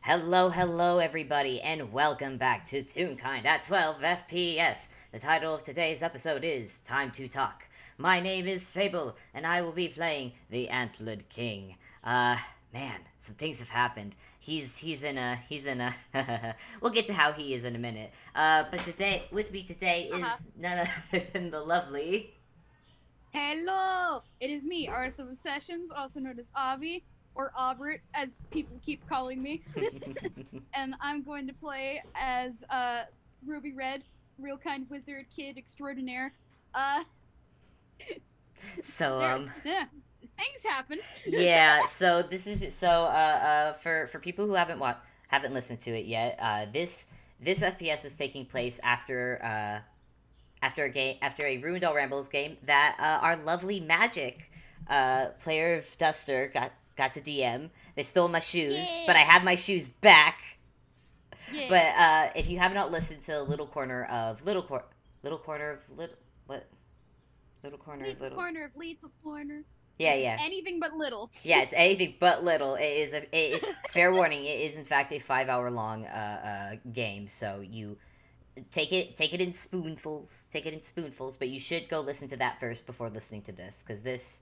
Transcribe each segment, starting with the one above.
Hello everybody, and welcome back to Toonkind at 12 FPS. The title of today's episode is Time to Talk. My name is Fable, and I will be playing the Antlered King. Man, some things have happened. He's in a we'll get to how he is in a minute. But today, with me today is none other than the lovely... Hello! It is me, Artist of Obsessions, also known as Avi, or Aubert, as people keep calling me. And I'm going to play as Ruby Red, real kind wizard kid extraordinaire. So things happened. Yeah, so this is for people who haven't listened to it yet. This FPS is taking place after a Ruined All Rambles game that our lovely Magic player of Duster got to DM. They stole my shoes, but I have my shoes back. Yeah. But if you have not listened to Little Corner of Little Corner. Yeah. Anything but little. Yeah, it's anything but little. It is fair warning. It is in fact a 5-hour long game. So you take it in spoonfuls. Take it in spoonfuls. But you should go listen to that first before listening to this, because this.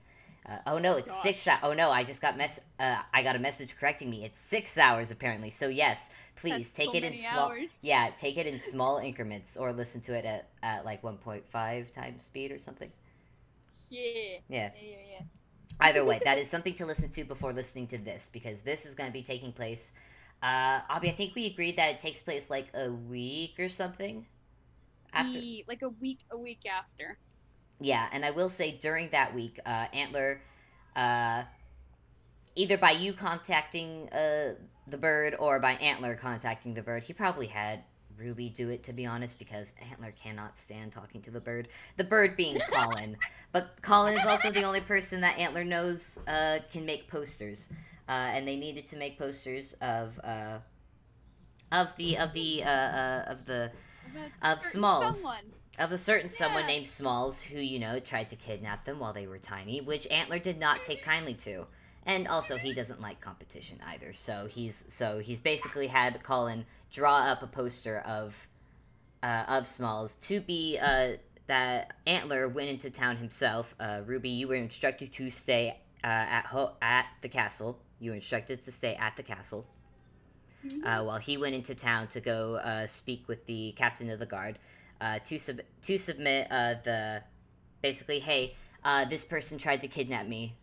Oh no, it's 6 hours. Oh no, I just got I got a message correcting me. It's 6 hours apparently. So yes, please take it in small. Hours. Yeah, take it in small increments, or listen to it at like 1.5 times speed or something. Yeah. Either way, that is something to listen to before listening to this, because this is going to be taking place. Abby, I think we agreed that it takes place like a week or something. After. Like a week after. Yeah, and I will say during that week, Antler, either by you contacting the bird or by Antler contacting the bird, he probably had Ruby do it, to be honest, because Antler cannot stand talking to the bird. The bird being Colin. But Colin is also the only person that Antler knows can make posters. And they needed to make posters of Smalls. Someone. Of a certain someone named Smalls who, tried to kidnap them while they were tiny, which Antler did not take kindly to. And also, he doesn't like competition either, so he's basically had Colin draw up a poster of Smalls to be that Antler went into town himself. Ruby, you were instructed to stay at the castle. You were instructed to stay at the castle while he went into town to go speak with the captain of the guard to submit basically, hey, this person tried to kidnap me.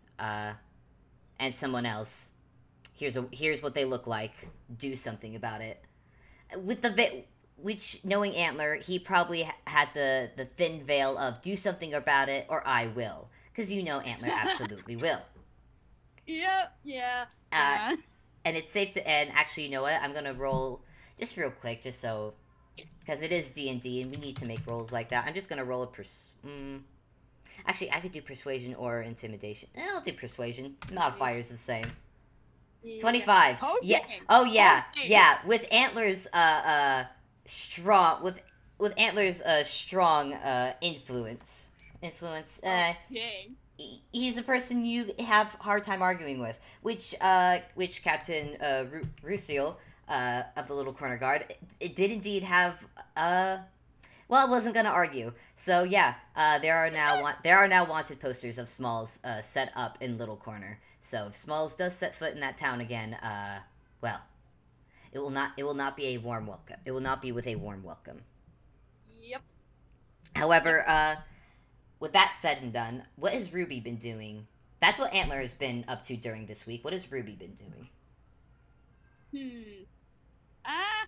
And someone else. Here's what they look like. Do something about it. With which, knowing Antler, he probably had the thin veil of do something about it or I will, because Antler absolutely will. Yep. Yeah. And it's safe to end. Actually, you know what? I'm gonna roll just real quick, just so, because it is D&D and we need to make rolls like that. I'm just gonna roll a Actually, I could do persuasion or intimidation. I'll do persuasion. Modifier's the same. Yeah. 25. Yeah. Oh yeah. Yeah. With Antler's strong influence. He's a person you have a hard time arguing with. Which Captain Rusiel of the Little Corner Guard, it did indeed have well, I wasn't gonna argue. So yeah, there are now wanted posters of Smalls set up in Little Corner. So if Smalls does set foot in that town again, well, it will not be a warm welcome. It will not be with a warm welcome. Yep. However, with that said and done, what has Ruby been doing? That's what Antler has been up to during this week. What has Ruby been doing? I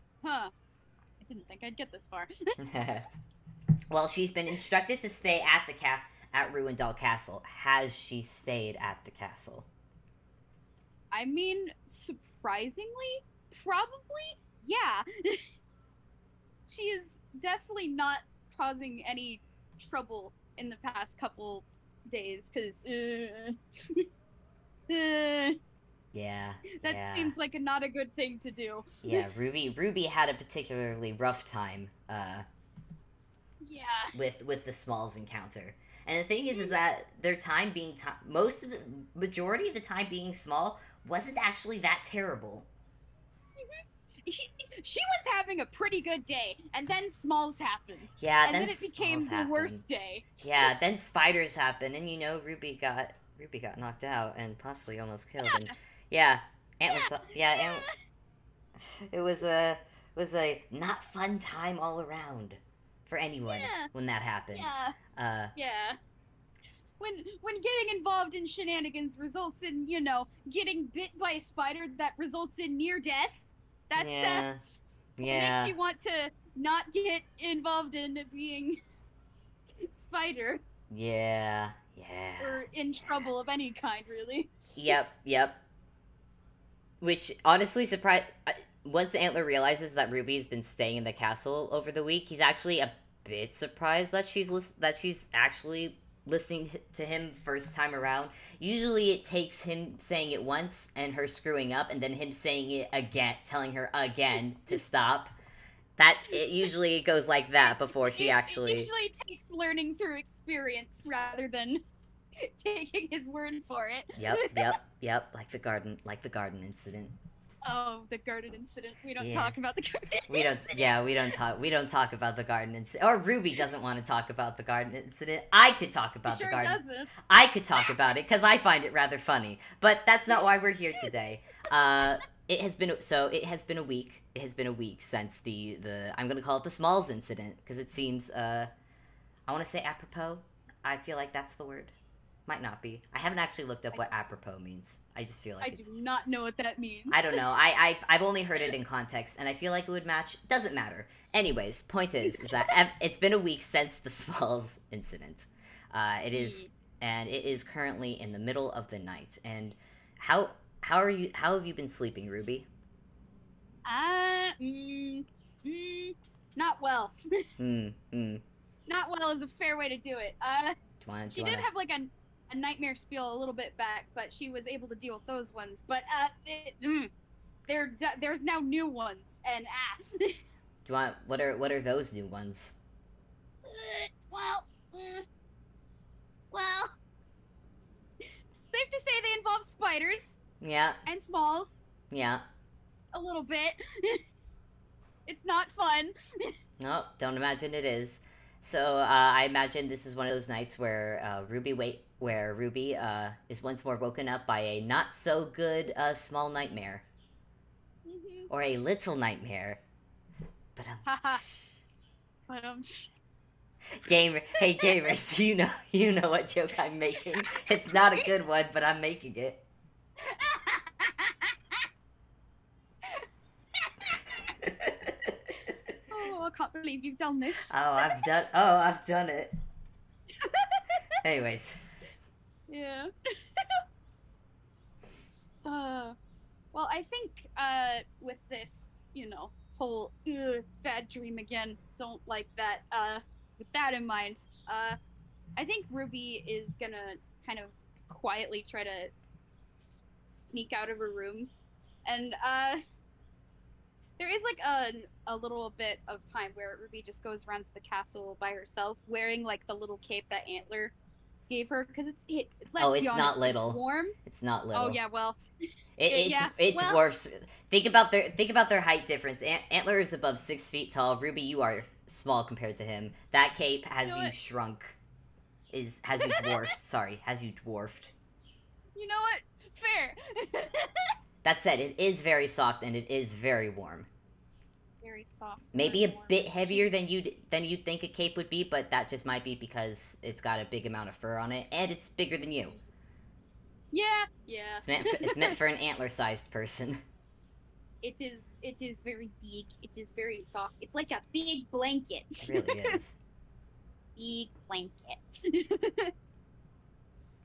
didn't think I'd get this far. Well, she's been instructed to stay at Ruined All Castle. Has she stayed at the castle? I mean, surprisingly, probably, yeah. She is definitely not causing any trouble in the past couple days, because, Yeah. That seems like not a good thing to do. Yeah, Ruby had a particularly rough time, with the Smalls encounter. And the thing is that their time being majority of the time being small wasn't actually that terrible. she was having a pretty good day, and then Smalls happened. Yeah, and then it became the worst day. Yeah, then spiders happened, and Ruby got knocked out and possibly almost killed. And yeah, Antler. It was a not fun time all around for anyone when that happened. Yeah. When getting involved in shenanigans results in, getting bit by a spider that results in near death, that's what makes you want to not get involved in being spider. Yeah. Or in trouble of any kind, really. Yep. Which honestly surprised. Once the Antler realizes that Ruby's been staying in the castle over the week, he's actually a bit surprised that she's actually listening to him first time around. Usually it takes him saying it once and her screwing up, and then him saying it again, telling her again to stop. That it usually goes like that before she actually. It usually takes learning through experience rather than taking his word for it. Yep. Like the garden incident. Oh, the garden incident. We don't talk about the garden incident. We don't talk about the garden incident. Or Ruby doesn't want to talk about the garden incident. I could talk about the garden. Doesn't. I could talk about it because I find it rather funny. But that's not why we're here today. It has been a week. It has been a week since the I'm gonna call it the Smalls incident because it seems I want to say apropos. I feel like that's the word. Might not be. I haven't actually looked up what apropos means. I just feel like I do not know what that means. I don't know. I've only heard it in context, and I feel like it would match. Doesn't matter. Anyways, point is that it's been a week since the Smalls incident. It is currently in the middle of the night. And how have you been sleeping, Ruby? Not well. Not well is a fair way to do it. She did have like a nightmare spiel a little bit back, but she was able to deal with those ones. But there's now new ones, and what are those new ones? Well, safe to say they involve spiders. Yeah. And Smalls. Yeah. A little bit. It's not fun. No, don't imagine it is. So I imagine this is one of those nights where Ruby is once more woken up by a not so good small nightmare, or a little nightmare. But Gamer, hey gamers, you know what joke I'm making. It's not a good one, but I'm making it. Oh, I can't believe you've done this. I've done it. Anyways. Yeah. Well, I think with this, whole bad dream again, don't like that. With that in mind, I think Ruby is gonna kind of quietly try to sneak out of her room, and there is like a little bit of time where Ruby just goes around to the castle by herself, wearing like the little cape that Antler gave her, because it's not little. It's warm. It's not little. Oh yeah, well, it dwarfs. Think about their height difference. Antler is above 6 feet tall. Ruby, you are small compared to him. That cape has you shrunk. Has you dwarfed? Sorry, has you dwarfed. You know what? Fair. That said, it is very soft and it is very warm. Very soft. Maybe a bit heavier than you'd think a cape would be, but that just might be because it's got a big amount of fur on it, and it's bigger than you. Yeah. It's meant for an antler-sized person. It is very big. It is very soft. It's like a big blanket. It really is. Big blanket.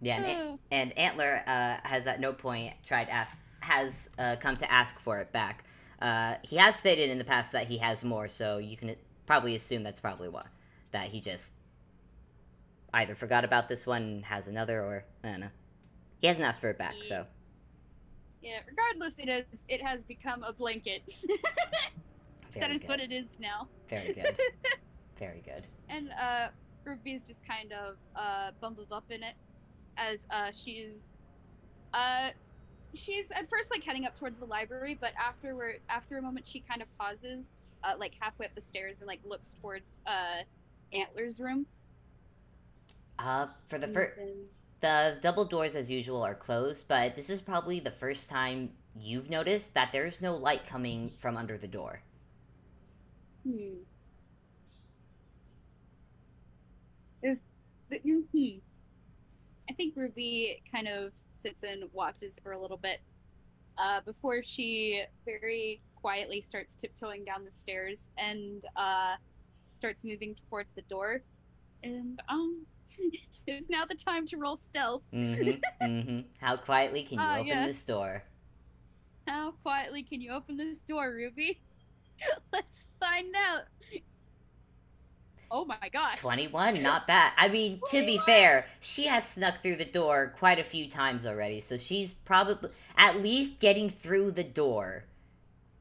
Yeah, and Antler has at no point come to ask for it back. He has stated in the past that he has more, so you can probably assume that's probably why. That he just either forgot about this one and has another, or I don't know. He hasn't asked for it back, so. Yeah, regardless, it has become a blanket. That is what it is now. Very good. Very good. And Ruby's just kind of bundled up in it, as she's she's at first like heading up towards the library, but after a moment she kind of pauses, like halfway up the stairs and like looks towards Antler's room. For the And first, then- the double doors as usual are closed, but this is probably the first time you've noticed that there's no light coming from under the door. There's I think Ruby kind of sits and watches for a little bit before she very quietly starts tiptoeing down the stairs and starts moving towards the door. And it's now the time to roll stealth. How quietly can you open this door? How quietly can you open this door, Ruby? Let's find out. Oh my gosh. 21, not bad. I mean, 21? To be fair, she has snuck through the door quite a few times already, so she's probably at least getting through the door.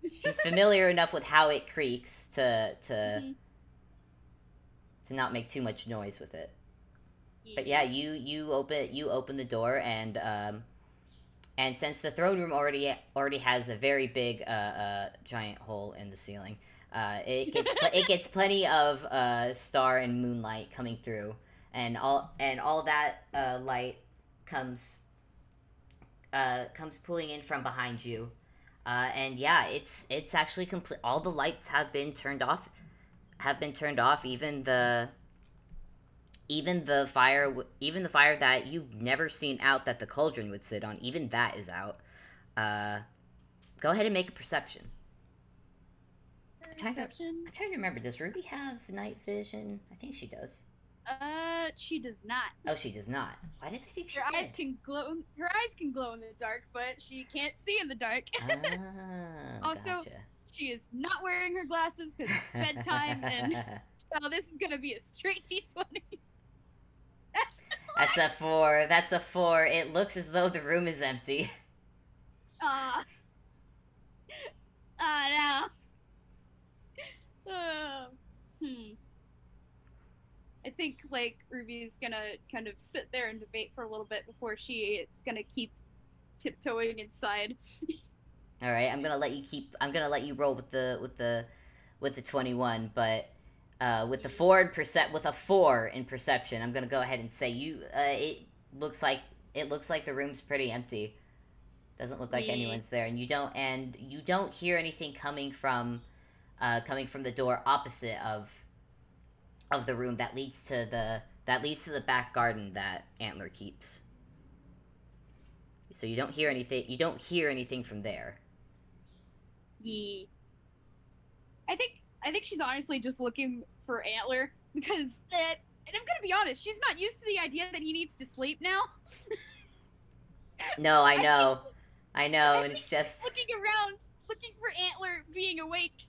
She's familiar enough with how it creaks to not make too much noise with it. But yeah, you open the door, and since the throne room already has a very big giant hole in the ceiling, it gets plenty of star and moonlight coming through, and all that light comes pulling in from behind you, and yeah, it's actually complete. All the lights have been turned off. Even the fire that you've never seen out that the cauldron would sit on, even that is out. Go ahead and make a perception. I'm trying to remember, does Ruby have night vision? I think she does. She does not. Oh, she does not. Why did I think she did? Her eyes can glow in the dark, but she can't see in the dark. Also, gotcha. She is not wearing her glasses because it's bedtime, and so this is gonna be a straight T20. That's a 4. That's a 4. It looks as though the room is empty. Oh no. I think like Ruby's gonna kind of sit there and debate for a little bit before she is gonna keep tiptoeing inside. All right, I'm gonna let you roll with the 21, but with a 4 in perception, I'm gonna go ahead and say it looks like the room's pretty empty. Doesn't look like anyone's there, and you don't hear anything coming from the door opposite of the room that leads to the back garden that Antler keeps. So you don't hear anything from there. Yeah. I think she's honestly just looking for Antler because and I'm gonna be honest, she's not used to the idea that he needs to sleep now. No, I know, and it's just looking around, looking for Antler being awake.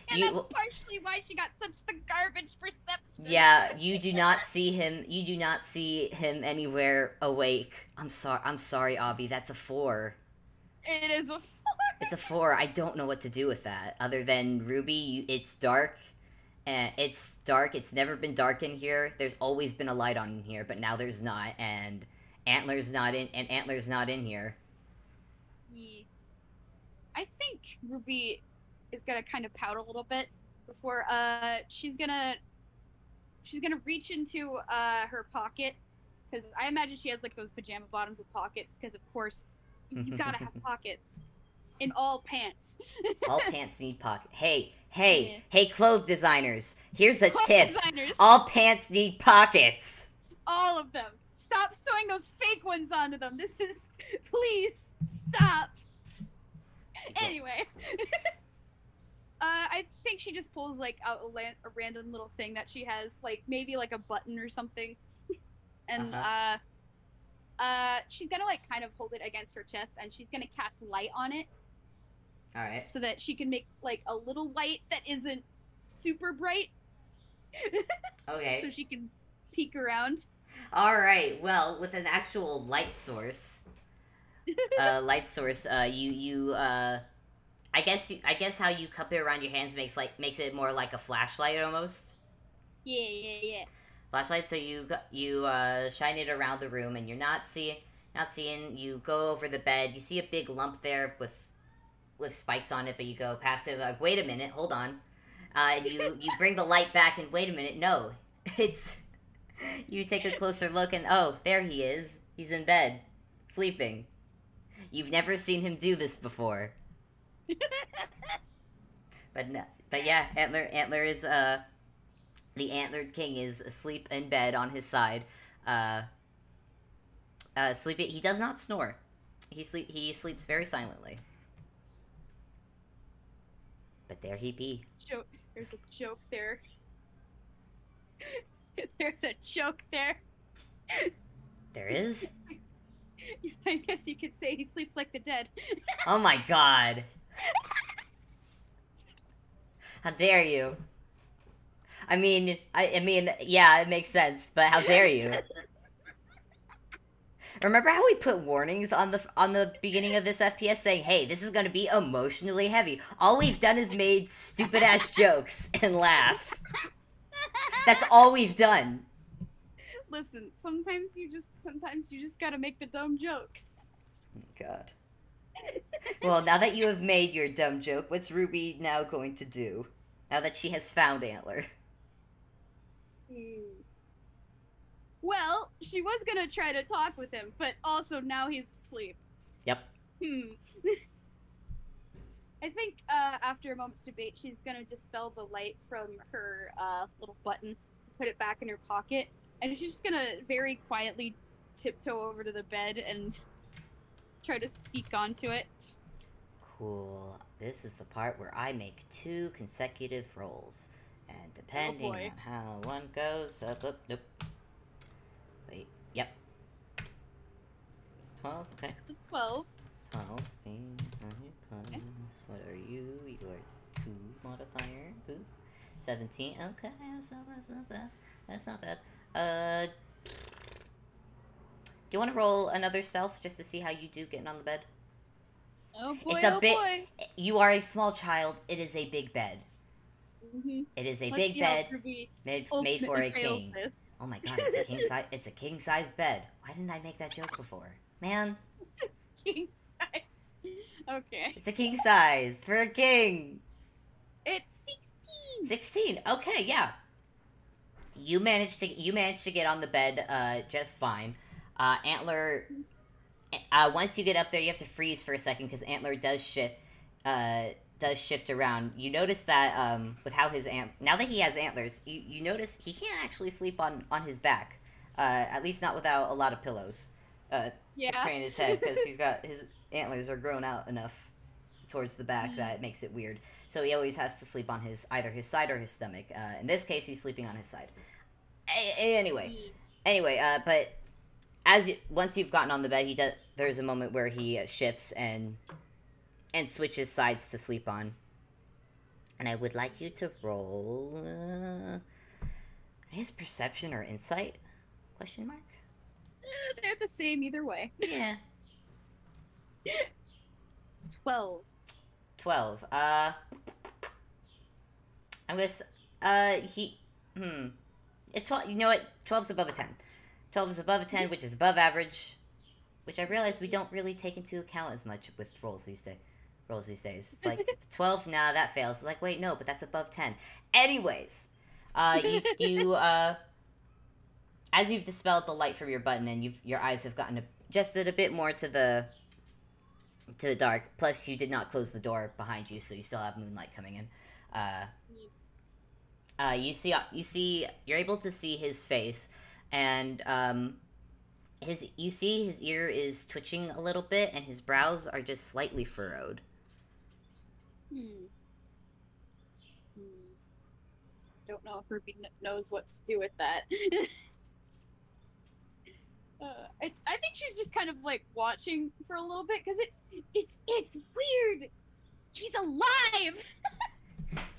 And that's partially why she got such the garbage perception. Yeah, you do not see him anywhere awake. I'm sorry, Abby. That's a 4. It is a 4. It's a 4. I don't know what to do with that. Other than Ruby, it's dark. And it's dark. It's never been dark in here. There's always been a light on in here, but now there's not. And Antler's not in here. Yeah. I think Ruby is gonna kind of pout a little bit before she's gonna reach into her pocket, because I imagine she has like those pajama bottoms with pockets, because of course you gotta have pockets in all pants. All pants need pockets. Hey, clothes designers, here's a Clothes tip. designers. All pants need pockets. All of them. Stop sewing those fake ones onto them. Please stop. Anyway. I think she just pulls like out a random little thing that she has, like maybe like a button or something, and she's gonna like kind of hold it against her chest, and she's gonna cast light on it. All right. So that she can make like a little light that isn't super bright. Okay. So she can peek around. All right. Well, with an actual light source, I guess how you cup it around your hands makes it more like a flashlight almost. Yeah. Flashlight. So you shine it around the room, and you're not Not seeing. You go over the bed. You see a big lump there with spikes on it, but you go past it. Like, wait a minute, hold on. You bring the light back, and wait a minute, no, it's. You take a closer look, and oh, there he is. He's in bed, sleeping. You've never seen him do this before. But no, but yeah, Antler is the Antlered King is asleep in bed on his side. Sleeping. He does not snore. He sleeps very silently. But there he be. There's a joke there. There's a joke there. There is? I guess you could say he sleeps like the dead. Oh my god. How dare you? I mean, yeah, it makes sense, but how dare you? Remember how we put warnings on the beginning of this FPS saying, hey, this is gonna be emotionally heavy. All we've done is made stupid ass jokes and laugh. That's all we've done. Listen, sometimes you just gotta make the dumb jokes. God. Well, now that you have made your dumb joke, what's Ruby now going to do? Now that she has found Antler. Well, she was gonna try to talk with him, but also now he's asleep. Yep. I think after a moment's debate, she's gonna dispel the light from her little button, put it back in her pocket, and she's just gonna very quietly tiptoe over to the bed and try to sneak onto it. Cool. This is the part where I make 2 consecutive rolls. And depending on how one goes, nope. Wait, yep. It's 12, okay. It's 12. 12, 15, plus, okay. What are you? You are 2 modifier, boop. 17, okay, that's not bad. That's not bad. Do you want to roll another stealth just to see how you do getting on the bed? Oh boy, it's a bit, boy. You are a small child. It is a big bed. It is a big bed made for a king. This. Oh my god, it's a king size. It's a king size bed. Why didn't I make that joke before, man? King size. Okay. It's a king size for a king. It's 16. 16. Okay, yeah. You managed to get on the bed just fine. Antler. Once you get up there, you have to freeze for a second because Antler does shift around. You notice that with how his now that he has antlers, you notice he can't actually sleep on his back, at least not without a lot of pillows to crane his head because his antlers are grown out enough towards the back that it makes it weird. So he always has to sleep on either his side or his stomach. In this case, he's sleeping on his side. Anyway, but once you've gotten on the bed, there's a moment where he shifts and switches sides to sleep on. And I would like you to roll, I guess perception or insight? Question mark? They're the same either way. Yeah. 12. 12. I guess, It's 12, you know what? 12's above a 10. 12 is above a 10, which is above average. Which I realize we don't really take into account as much with rolls these days. It's like, 12, nah, that fails. It's like, wait, no, but that's above 10. Anyways, you as you've dispelled the light from your button and your eyes have gotten adjusted a bit more to the dark, plus you did not close the door behind you, so you still have moonlight coming in. You're able to see his face, and you see his ear is twitching a little bit, and his brows are just slightly furrowed. Don't know if Ruby knows what to do with that. I think she's just kind of like watching for a little bit because it's weird. He's alive.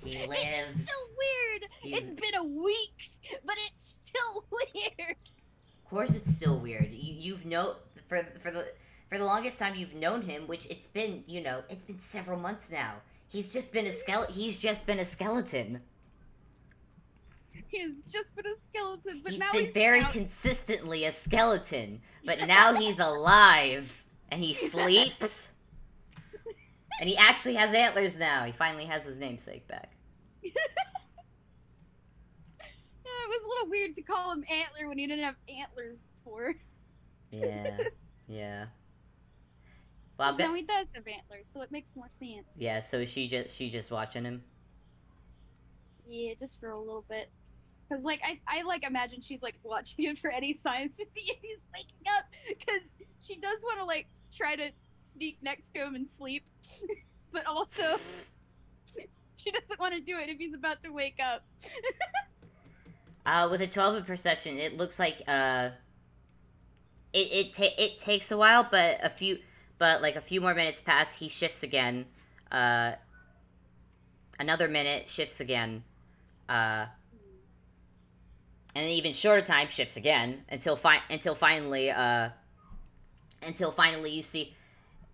He lives. It's still weird. It's been a week, but it's still weird. Of course, it's still weird. You've for the longest time you've known him, which it's been several months now. He's just been a skeleton. He has just been a skeleton, but He's now been he's very out. consistently a skeleton, but now he's alive, and he sleeps, and he actually has antlers now. He finally has his namesake back. Yeah, it was a little weird to call him Antler when he didn't have antlers before. Yeah, yeah. Well, Now he does have antlers, so it makes more sense. yeah. So she just watching him. Yeah, just for a little bit. Cause like I like imagine she's like watching him for any signs to see if he's waking up. Cause she does want to like try to sneak next to him and sleep, but also she doesn't want to do it if he's about to wake up. With a 12 of perception, it looks like it takes a while, but a few more minutes pass. He shifts again. Another minute shifts again. And an even shorter time shifts again until finally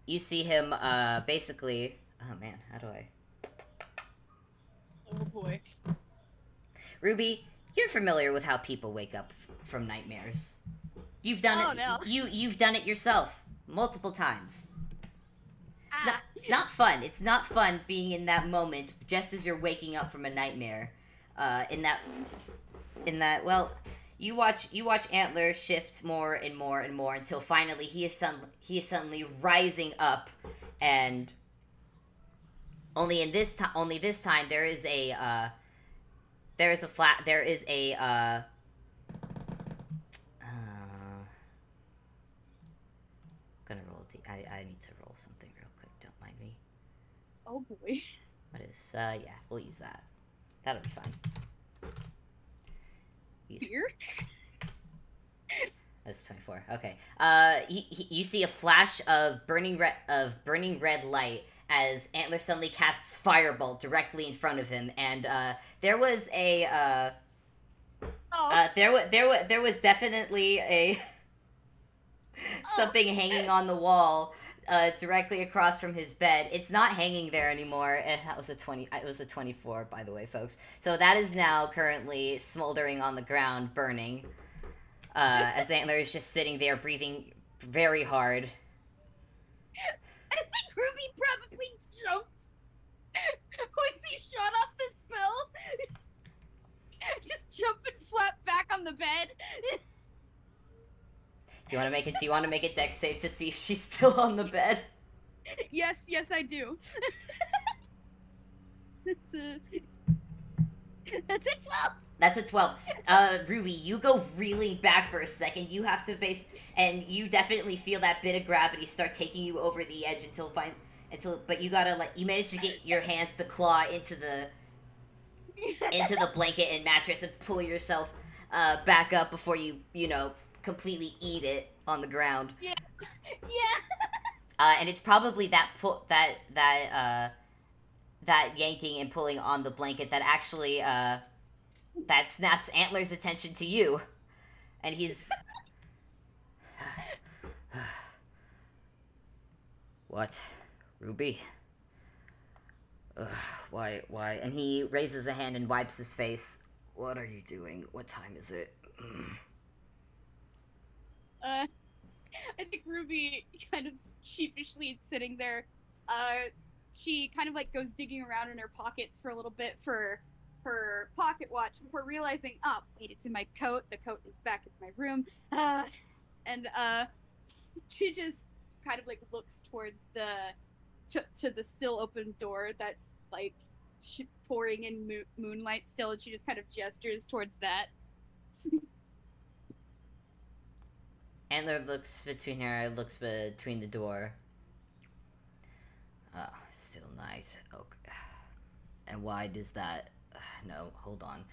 you see him basically. Oh man, how do I? Oh boy. Ruby, you're familiar with how people wake up from nightmares. You've done it. No. You've done it yourself multiple times. Ah. It's not fun. It's not fun being in that moment just as you're waking up from a nightmare. Well, you watch Antler shift more and more and more until finally he is suddenly rising up, and only this time there is a gonna roll. I need to roll something real quick. Don't mind me. Oh boy. What is yeah? We'll use that. That'll be fine. Here? That's 24. Okay. You see a flash of burning red light as Antler suddenly casts Firebolt directly in front of him, and there was a there was definitely a something hanging on the wall directly across from his bed. It's not hanging there anymore. And that was a 20. It was a 24, by the way, folks. So that is now currently smoldering on the ground, burning. As Antler is just sitting there, breathing very hard. I think Ruby probably jumped once he shot off the spell. Just jump and flap back on the bed. Do you want to make a dex save to see if she's still on the bed? Yes, I do. That's a 12. That's a 12. Ruby, you go really back for a second. You have to and you definitely feel that bit of gravity start taking you over the edge but you gotta you manage to get your hands to claw into the blanket and mattress and pull yourself back up before you completely eat it on the ground. Yeah. And it's probably that yanking and pulling on the blanket that actually that snaps Antler's attention to you, and he's what, Ruby? Why? And he raises a hand and wipes his face. What are you doing? What time is it? I think Ruby kind of sheepishly sitting there. She kind of goes digging around in her pockets for a little bit for her pocket watch before realizing, oh, wait, it's in my coat. The coat is back in my room. And she just kind of looks towards to the still open door that's pouring in moonlight still, and she just kind of gestures towards that. Antler looks between the door. Still night. Okay. And why does that... no, hold on.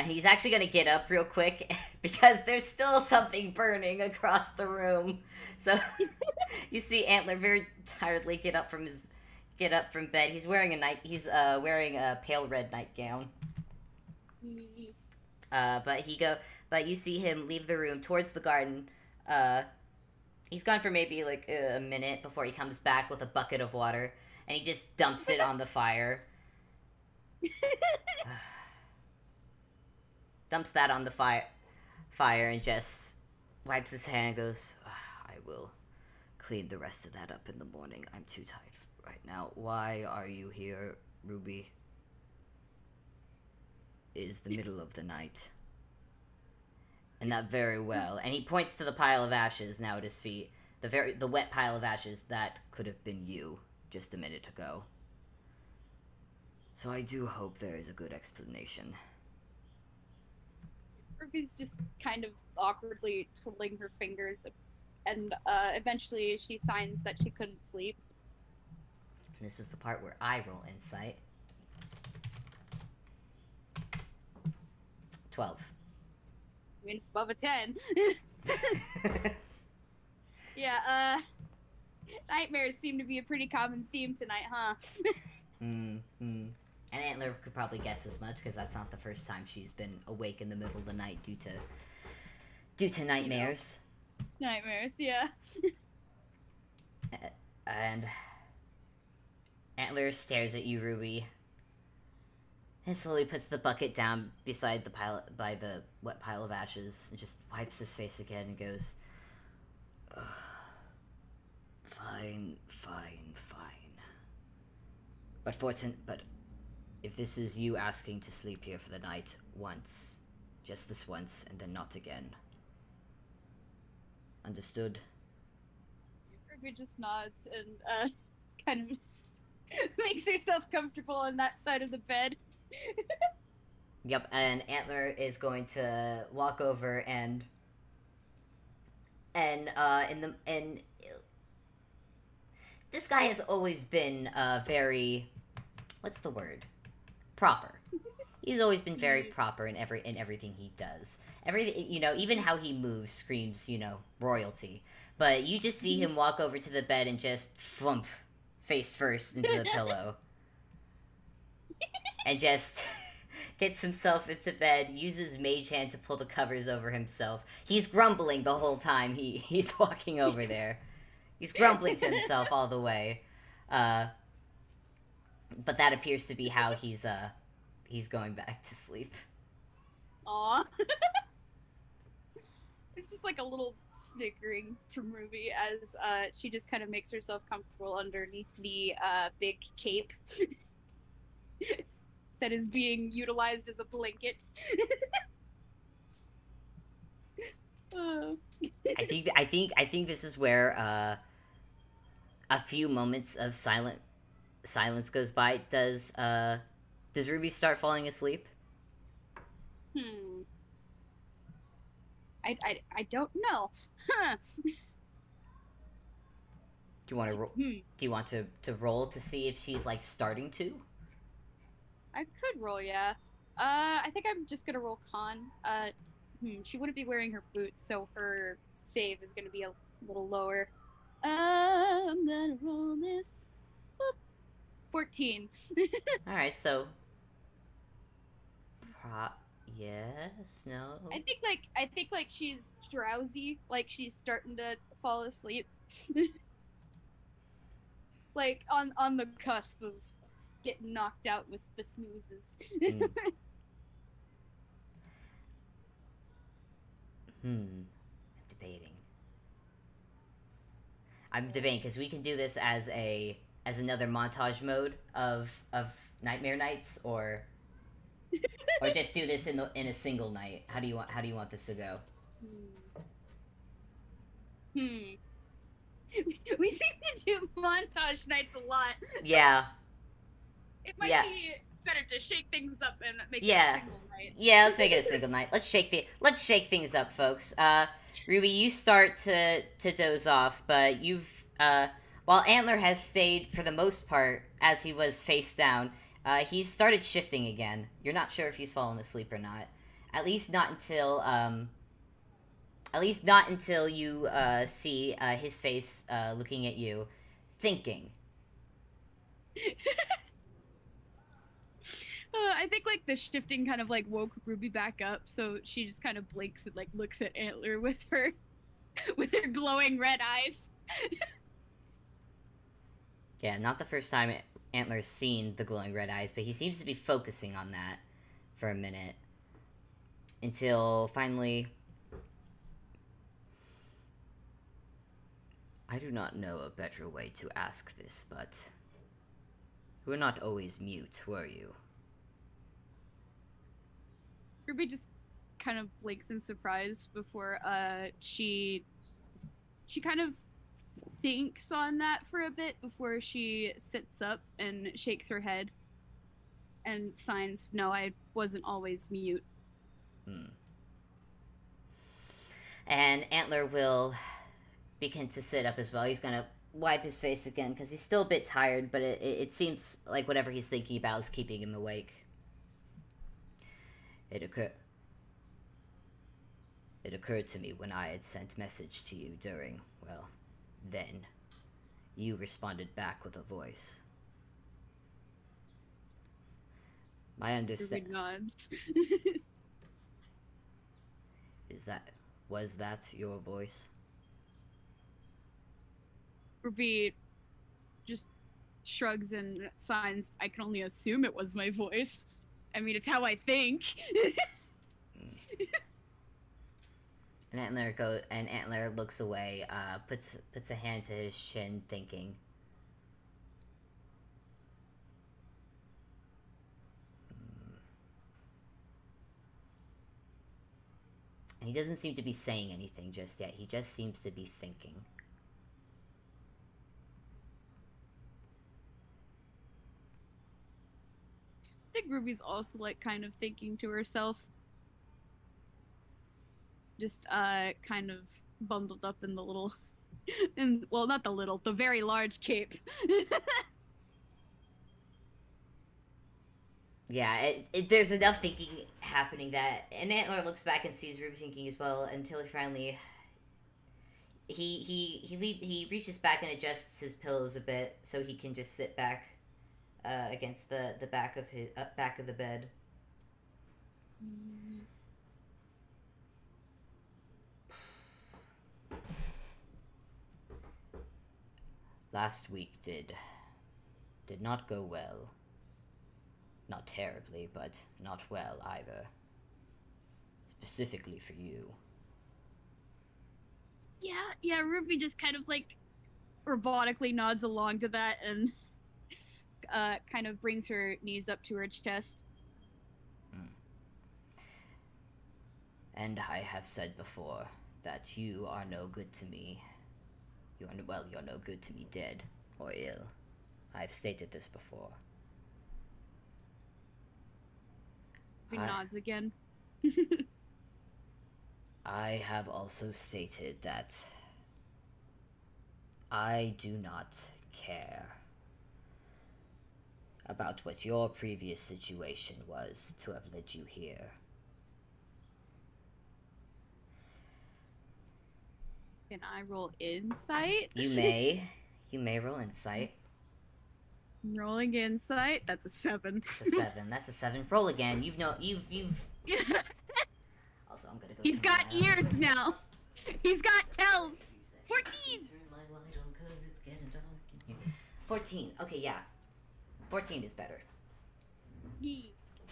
He's actually gonna get up real quick because there's still something burning across the room. So you see Antler very tiredly get up from bed. He's wearing a pale red nightgown. But you see him leave the room towards the garden. He's gone for maybe a minute before he comes back with a bucket of water, and he just dumps it on the fire. dumps that on the fire and just wipes his hand and goes, I will clean the rest of that up in the morning. I'm too tired right now. Why are you here, Ruby? It is the middle of the night. And that very well. And he points to the pile of ashes now at his feet. The wet pile of ashes that could have been you just a minute ago. So I do hope there is a good explanation. Ruby's just kind of awkwardly twiddling her fingers, and eventually she signs that she couldn't sleep. This is the part where I roll insight. 12. I mean, it's above a 10. Yeah, nightmares seem to be a pretty common theme tonight, huh? And Antler could probably guess as much, because that's not the first time she's been awake in the middle of the night due to nightmares. You know, nightmares, yeah. And Antler stares at you, Ruby, and slowly puts the bucket down beside by the wet pile of ashes, and just wipes his face again and goes, Fine. But if this is you asking to sleep here for the night once, just this once, and then not again. Understood? Ruby just nods and kind of makes herself comfortable on that side of the bed. Yep, and Antler is going to walk over and this guy has always been very, what's the word? Proper. He's always been very proper in everything he does. Everything, even how he moves screams, royalty. But you just see him walk over to the bed and just flump face first into the pillow. And just gets himself into bed, uses Mage Hand to pull the covers over himself. He's grumbling the whole time he's walking over there. He's grumbling to himself all the way. But that appears to be how he's going back to sleep. Aw. It's just like a little snickering from Ruby as she just kind of makes herself comfortable underneath the big cape that is being utilized as a blanket. I think this is where a few moments of silence goes by. Does Ruby start falling asleep? I don't know. Huh. Do you want to roll? Do you want to roll to see if she's like starting to? I could roll, yeah. I think I'm just gonna roll con. She wouldn't be wearing her boots, so her save is gonna be a little lower. I'm gonna roll this. Boop. 14. Alright, so... yes, no... I think she's drowsy, like she's starting to fall asleep. Like, on the cusp of getting knocked out with the snoozes. I'm debating because we can do this as another montage mode of Nightmare Nights, or just do this in a single night. How do you want this to go? We seem to do montage nights a lot. Yeah. It might be better to shake things up and make it a single night. Yeah, let's make it a single night. Let's shake things up, folks. Ruby, you start to doze off, but while Antler has stayed for the most part as he was face down, he's started shifting again. You're not sure if he's fallen asleep or not. At least not until you see his face looking at you, thinking. I think like the shifting kind of like woke Ruby back up, so she just kind of blinks and like looks at Antler with her glowing red eyes. Yeah, not the first time Antler's seen the glowing red eyes, but he seems to be focusing on that for a minute. until finally, I do not know a better way to ask this, but you were not always mute, were you? Ruby just kind of blinks in surprise before she kind of thinks on that for a bit before she sits up and shakes her head and signs, "No, I wasn't always mute." And Antler will begin to sit up as well. He's gonna wipe his face again because he's still a bit tired, but it seems like whatever he's thinking about is keeping him awake. It occurred to me when I had sent message to you during, well, then. You responded back with a voice. My understanding nods. Was that your voice? Ruby just shrugs and signs, "I can only assume it was my voice. I mean, it's how I think." And Antler looks away, puts a hand to his chin, thinking. And he doesn't seem to be saying anything just yet. He just seems to be thinking. I think Ruby's also like kind of thinking to herself. Just kind of bundled up in the little well, not the little, the very large cape. Yeah, there's enough thinking happening that, and Antler looks back and sees Ruby thinking as well until he finally he reaches back and adjusts his pillows a bit so he can just sit back against the back of his back of the bed. Last week did not go well. Not terribly, but not well either. Specifically for you. Yeah, Ruby just kind of like robotically nods along to that and kind of brings her knees up to her chest. And I have said before that you are no good to me. You're no good to me dead or ill. I've stated this before. He nods again. I have also stated that I do not care about what your previous situation was to have led you here. Can I roll insight? You may. You may roll insight. Rolling insight. That's a 7. That's a 7. That's a 7. Roll again. You've. Also, I'm gonna go. He's got ears now. He's got tells. 14. Turn my light on 'cause it's getting dark in here. 14. Okay, yeah. 14 is better.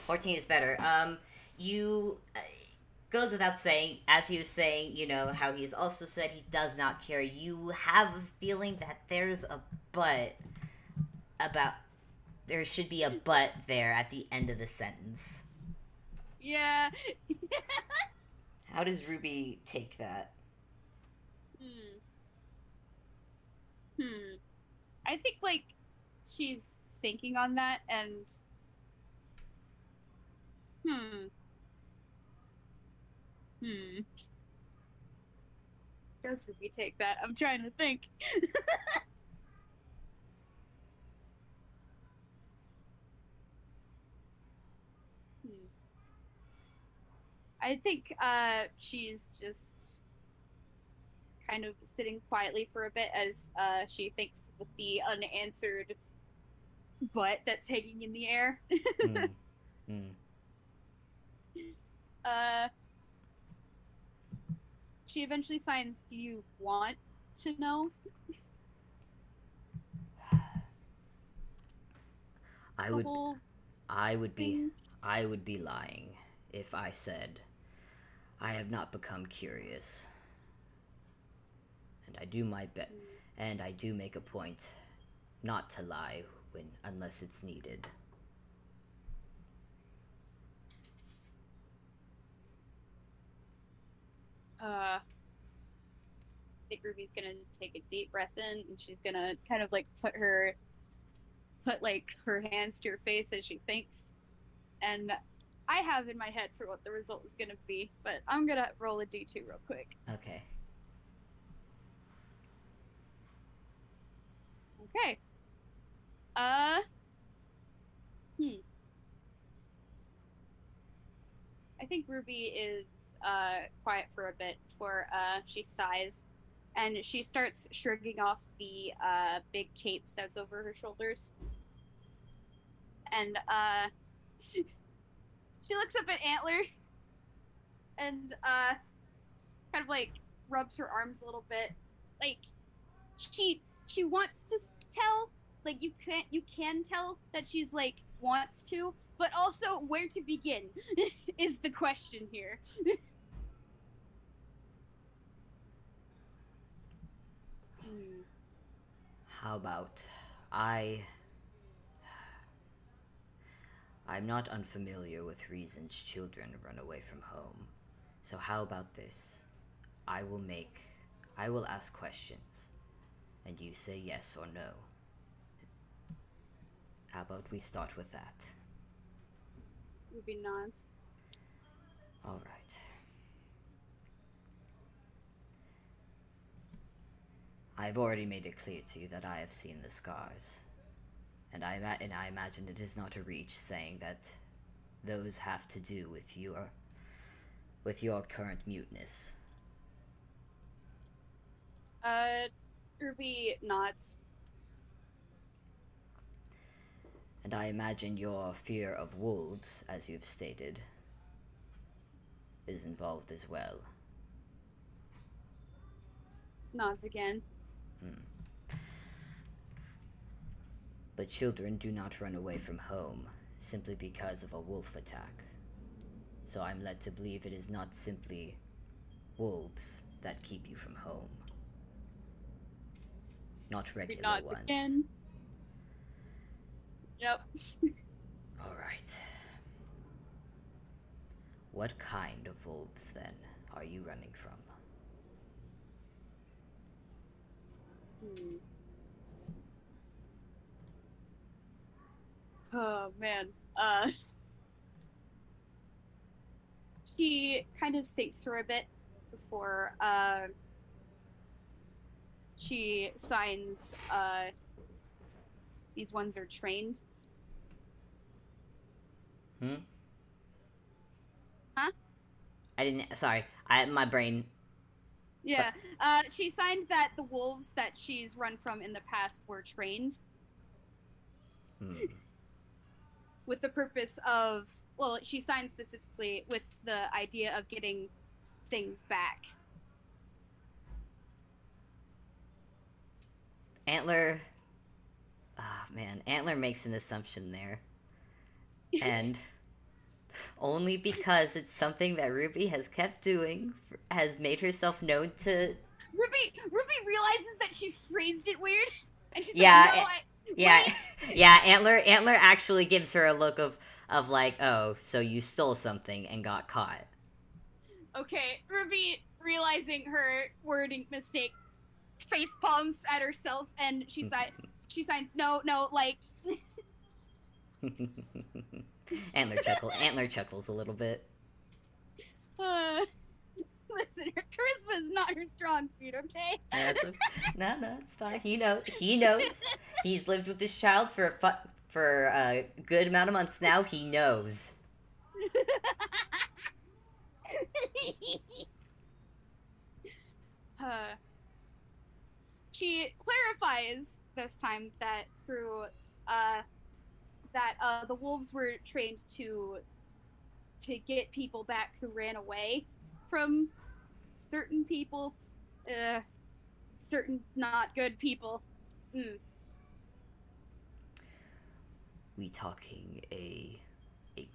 14 is better. You. Goes without saying, as he was saying, you know, how he's also said he does not care. You have a feeling that there's a but about. There should be a but there at the end of the sentence. Yeah. How does Ruby take that? I think, like, she's thinking on that and... Does Ruby take that? I'm trying to think. I think she's just kind of sitting quietly for a bit as she thinks with the unanswered but that's hanging in the air. She eventually signs, "Do you want to know?" I would be lying if I said I have not become curious. And I do my best, and I do make a point not to lie unless it's needed. I think Ruby's gonna take a deep breath in, and she's gonna kind of like put like her hands to her face as she thinks. And I have in my head for what the result is gonna be, but I'm gonna roll a d2 real quick. Okay. Okay. I think Ruby is quiet for a bit before she sighs, and she starts shrugging off the big cape that's over her shoulders. And she looks up at Antler and kind of like rubs her arms a little bit. Like she wants to tell, like you can tell that she's like wants to, but also where to begin is the question here. How about I'm not unfamiliar with reasons children run away from home. So how about this? I will ask questions, and you say yes or no. How about we start with that? Ruby nods. All right. I've already made it clear to you that I have seen the scars, and I imagine it is not a reach saying that those have to do with your current muteness. Ruby nods. And I imagine your fear of wolves, as you've stated, is involved as well. Nods again. But children do not run away from home simply because of a wolf attack. So I'm led to believe it is not simply wolves that keep you from home. Not regular nods ones. Again. Yep. All right. What kind of wolves, then, are you running from? Oh, man. She kind of thinks for a bit before, she signs, these ones are trained. Huh? I didn't, sorry, my brain. Yeah, she signed that the wolves that she's run from in the past were trained. With the purpose of, well, she signed specifically with the idea of getting things back. Antler, man, Antler makes an assumption there. And only because it's something that Ruby has kept doing, has made herself known to... Ruby realizes that she phrased it weird, and she's yeah, like, no, wait. Yeah, Antler actually gives her a look of like, oh, so you stole something and got caught. Okay, Ruby, realizing her wording mistake, face palms at herself, and she signs, no, like... Antler chuckles a little bit. Listen, her charisma is not her strong suit, okay? No, it's fine. He knows. He's lived with this child for a good amount of months now. He knows. She clarifies this time that through the wolves were trained to get people back who ran away from certain people, certain not good people. We talking a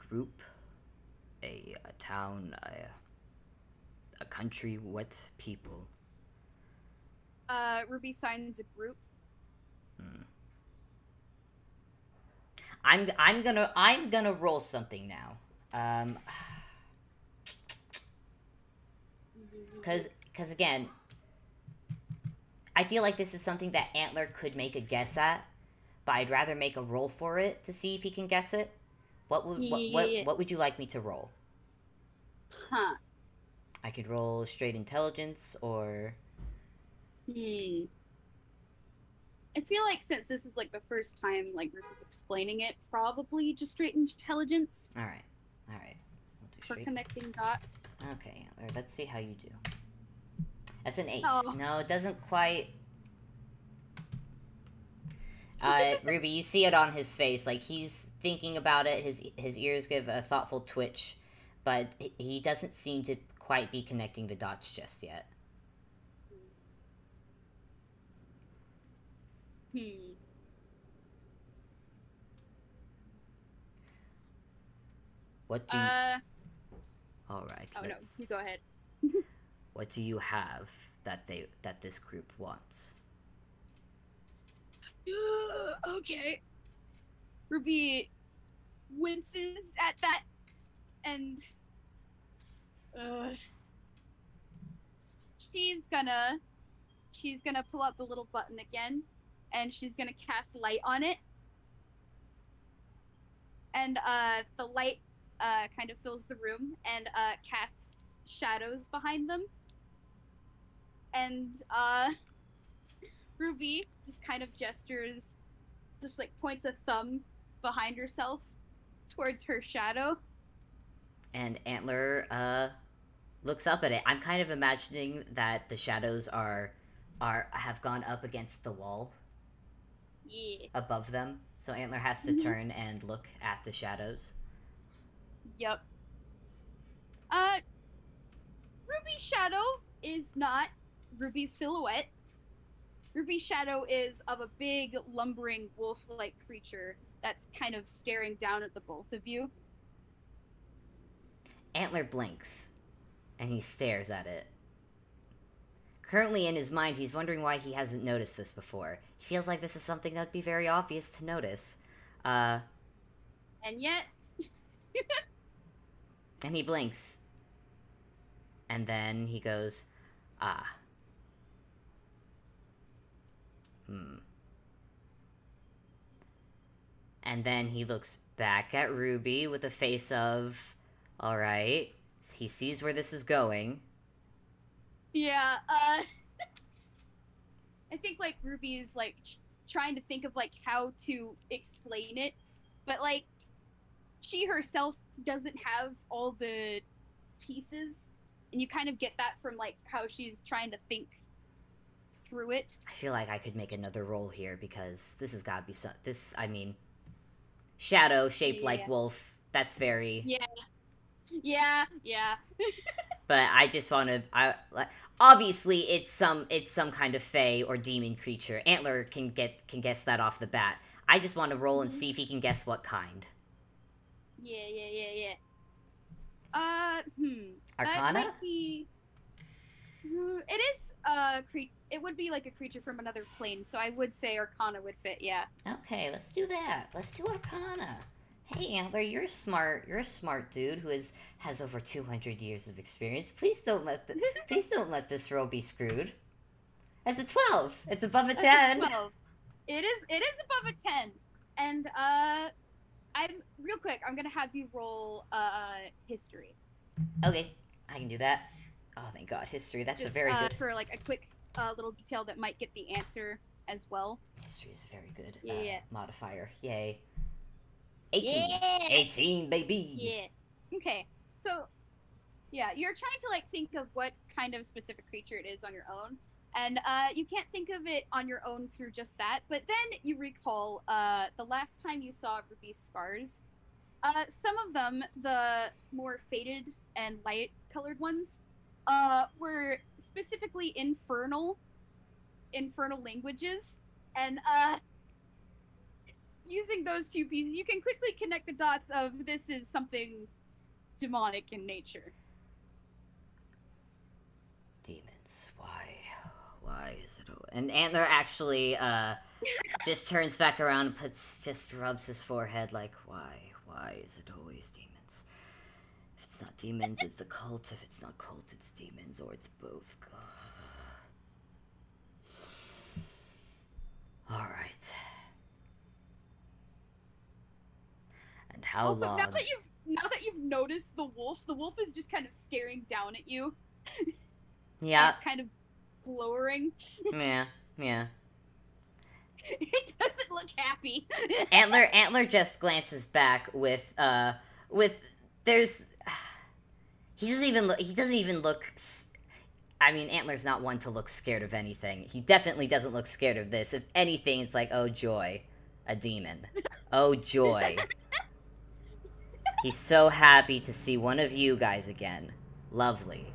group, a town, A country, what people? Ruby signs a group. I'm gonna roll something now. Cause again, I feel like this is something that Antler could make a guess at, but I'd rather make a roll for it to see if he can guess it. What would you like me to roll? Huh. I could roll straight intelligence or. I feel like since this is like the first time like Ruth is explaining it, probably just straight intelligence. All right. We'll do for straight. connecting dots. Okay, Antler. Let's see how you do. That's an 8. Oh. No, it doesn't quite. Ruby, you see it on his face. Like, he's thinking about it. His ears give a thoughtful twitch, but he doesn't seem to quite be connecting the dots just yet. What do you... Alright, Oh no, you go ahead. What do you have that this group wants? Okay. Ruby winces at that, and she's gonna pull out the little button again, and she's gonna cast light on it, and the light kind of fills the room and casts shadows behind them, and Ruby just kind of gestures, just like points a thumb behind herself towards her shadow. And Antler looks up at it. I'm kind of imagining that the shadows have gone up against the wall. Yeah. Above them. So Antler has to turn and look at the shadows. Yep. Ruby's shadow is not Ruby's silhouette. Ruby's shadow is of a big, lumbering, wolf-like creature that's kind of staring down at the both of you. Antler blinks, and he stares at it. Currently in his mind, he's wondering why he hasn't noticed this before. He feels like this is something that would be very obvious to notice. And yet... And he blinks. And then he goes, ah. And then he looks back at Ruby with a face of, alright. He sees where this is going. Yeah, I think, like, Ruby is, like, trying to think of, like, how to explain it. But, like, she herself doesn't have all the pieces. And you kind of get that from, like, how she's trying to think through it. I feel like I could make another roll here because this has got to be shadow shaped like wolf. That's very... Yeah. But I just want to... obviously, it's some kind of fae or demon creature. Antler can guess that off the bat. I just want to roll and see if he can guess what kind. Yeah. Arcana? That might be... It is it would be like a creature from another plane, so I would say Arcana would fit, yeah. Okay, let's do that. Let's do Arcana. Hey, Antler, you're a smart dude who has over 200 years of experience. Please don't let this roll be screwed. That's a 12. It's above a 10. That's a 12. It is above a 10. And I'm real quick, I'm going to have you roll history. Okay, I can do that. Oh, thank God, history. That's just, a very good... for, like, a quick little detail that might get the answer as well. History is a very good modifier. Yay. 18. Yeah! 18, baby! Yeah. Okay, so, yeah, you're trying to, like, think of what kind of specific creature it is on your own. And you can't think of it on your own through just that. But then you recall the last time you saw Ruby's scars. Some of them, the more faded and light-colored ones, were specifically infernal languages, and using those two pieces, you can quickly connect the dots of this is something demonic in nature. Demons. Why is it? And Antler actually just turns back around and just rubs his forehead like, why is it always demons? If it's not demons, it's a cult. If it's not cult, it's demons, or it's both. All right. And how also, long? now that you've noticed the wolf is just kind of staring down at you. Yeah. And it's kind of glowering. Yeah. It doesn't look happy. Antler just glances back with there's he doesn't even look. I mean, Antler's not one to look scared of anything. He definitely doesn't look scared of this. If anything, it's like, oh joy, a demon. Oh joy. He's so happy to see one of you guys again. Lovely.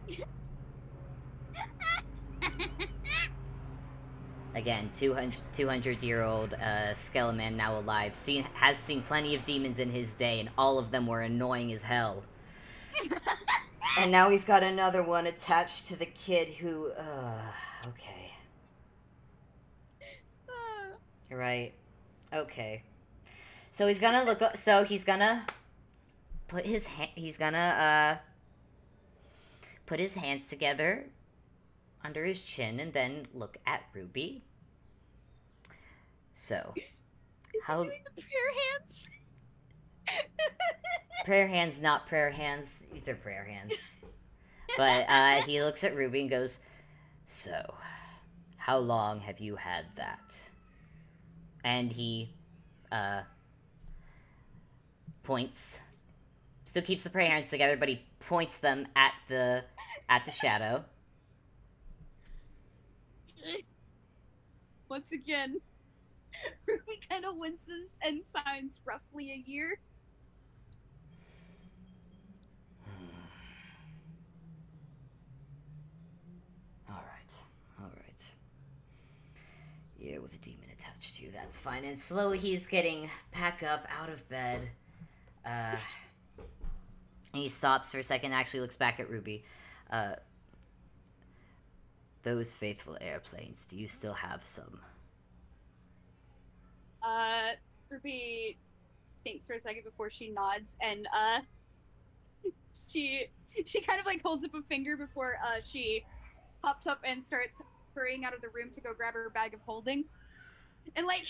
Again, 200-year-old skeleton now alive, has seen plenty of demons in his day, and all of them were annoying as hell. And now he's got another one attached to the kid who, okay. Right. Okay. So he's gonna look up, so he's gonna put his put his hands together under his chin and then look at Ruby. So, Is he doing the prayer hands? Prayer hands, not prayer hands. They're prayer hands. But he looks at Ruby and goes, so, how long have you had that? And he points. Still keeps the prayer hands together, but he points them at the shadow. Once again, Ruby kind of winces and signs roughly a year. All right. Yeah, with a demon attached to you, that's fine. And slowly he's getting back up out of bed. He stops for a second, actually looks back at Ruby. Those faithful airplanes, do you still have some? Ruby thinks for a second before she nods, and she kind of like holds up a finger before she hops up and starts hurrying out of the room to go grab her bag of holding. And like,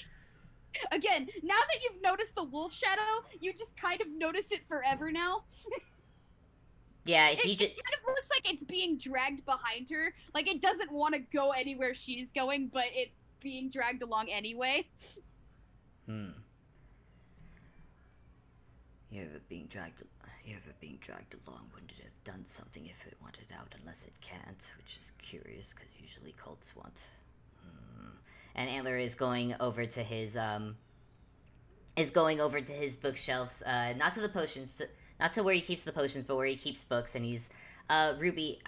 again, now that you've noticed the wolf shadow, you just kind of notice it forever now. Yeah, it kind of looks like it's being dragged behind her. Like, it doesn't want to go anywhere she's going, but it's being dragged along anyway. You ever being dragged along wouldn't it have done something if it wanted out, unless it can't, which is curious, because usually cults want. And Antler is going over to his bookshelves, not to the potions, not to where he keeps the potions, but where he keeps books, and he's, Ruby,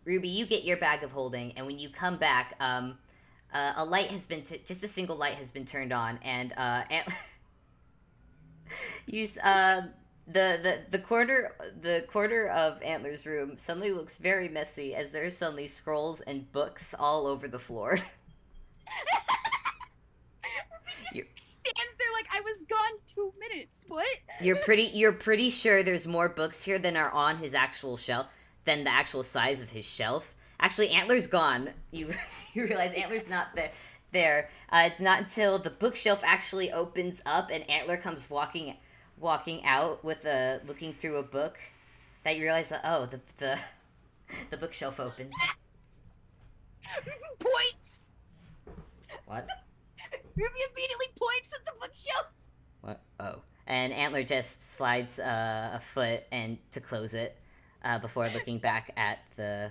you get your bag of holding, and when you come back, a light has been, just a single light has been turned on, and, use, the corner of Antler's room suddenly looks very messy, as there's suddenly scrolls and books all over the floor. Ruby just stands there like, I was gone 2 minutes, what? You're pretty sure there's more books here than are on his actual shelf, than the actual size of his shelf. Actually, Antler's gone. You realize Antler's not there. It's not until the bookshelf actually opens up and Antler comes walking out with looking through a book that you realize that, oh, the bookshelf opens. Points! What? Ruby immediately points at the bookshelf! What? Oh. And Antler just slides a foot and to close it before looking back at the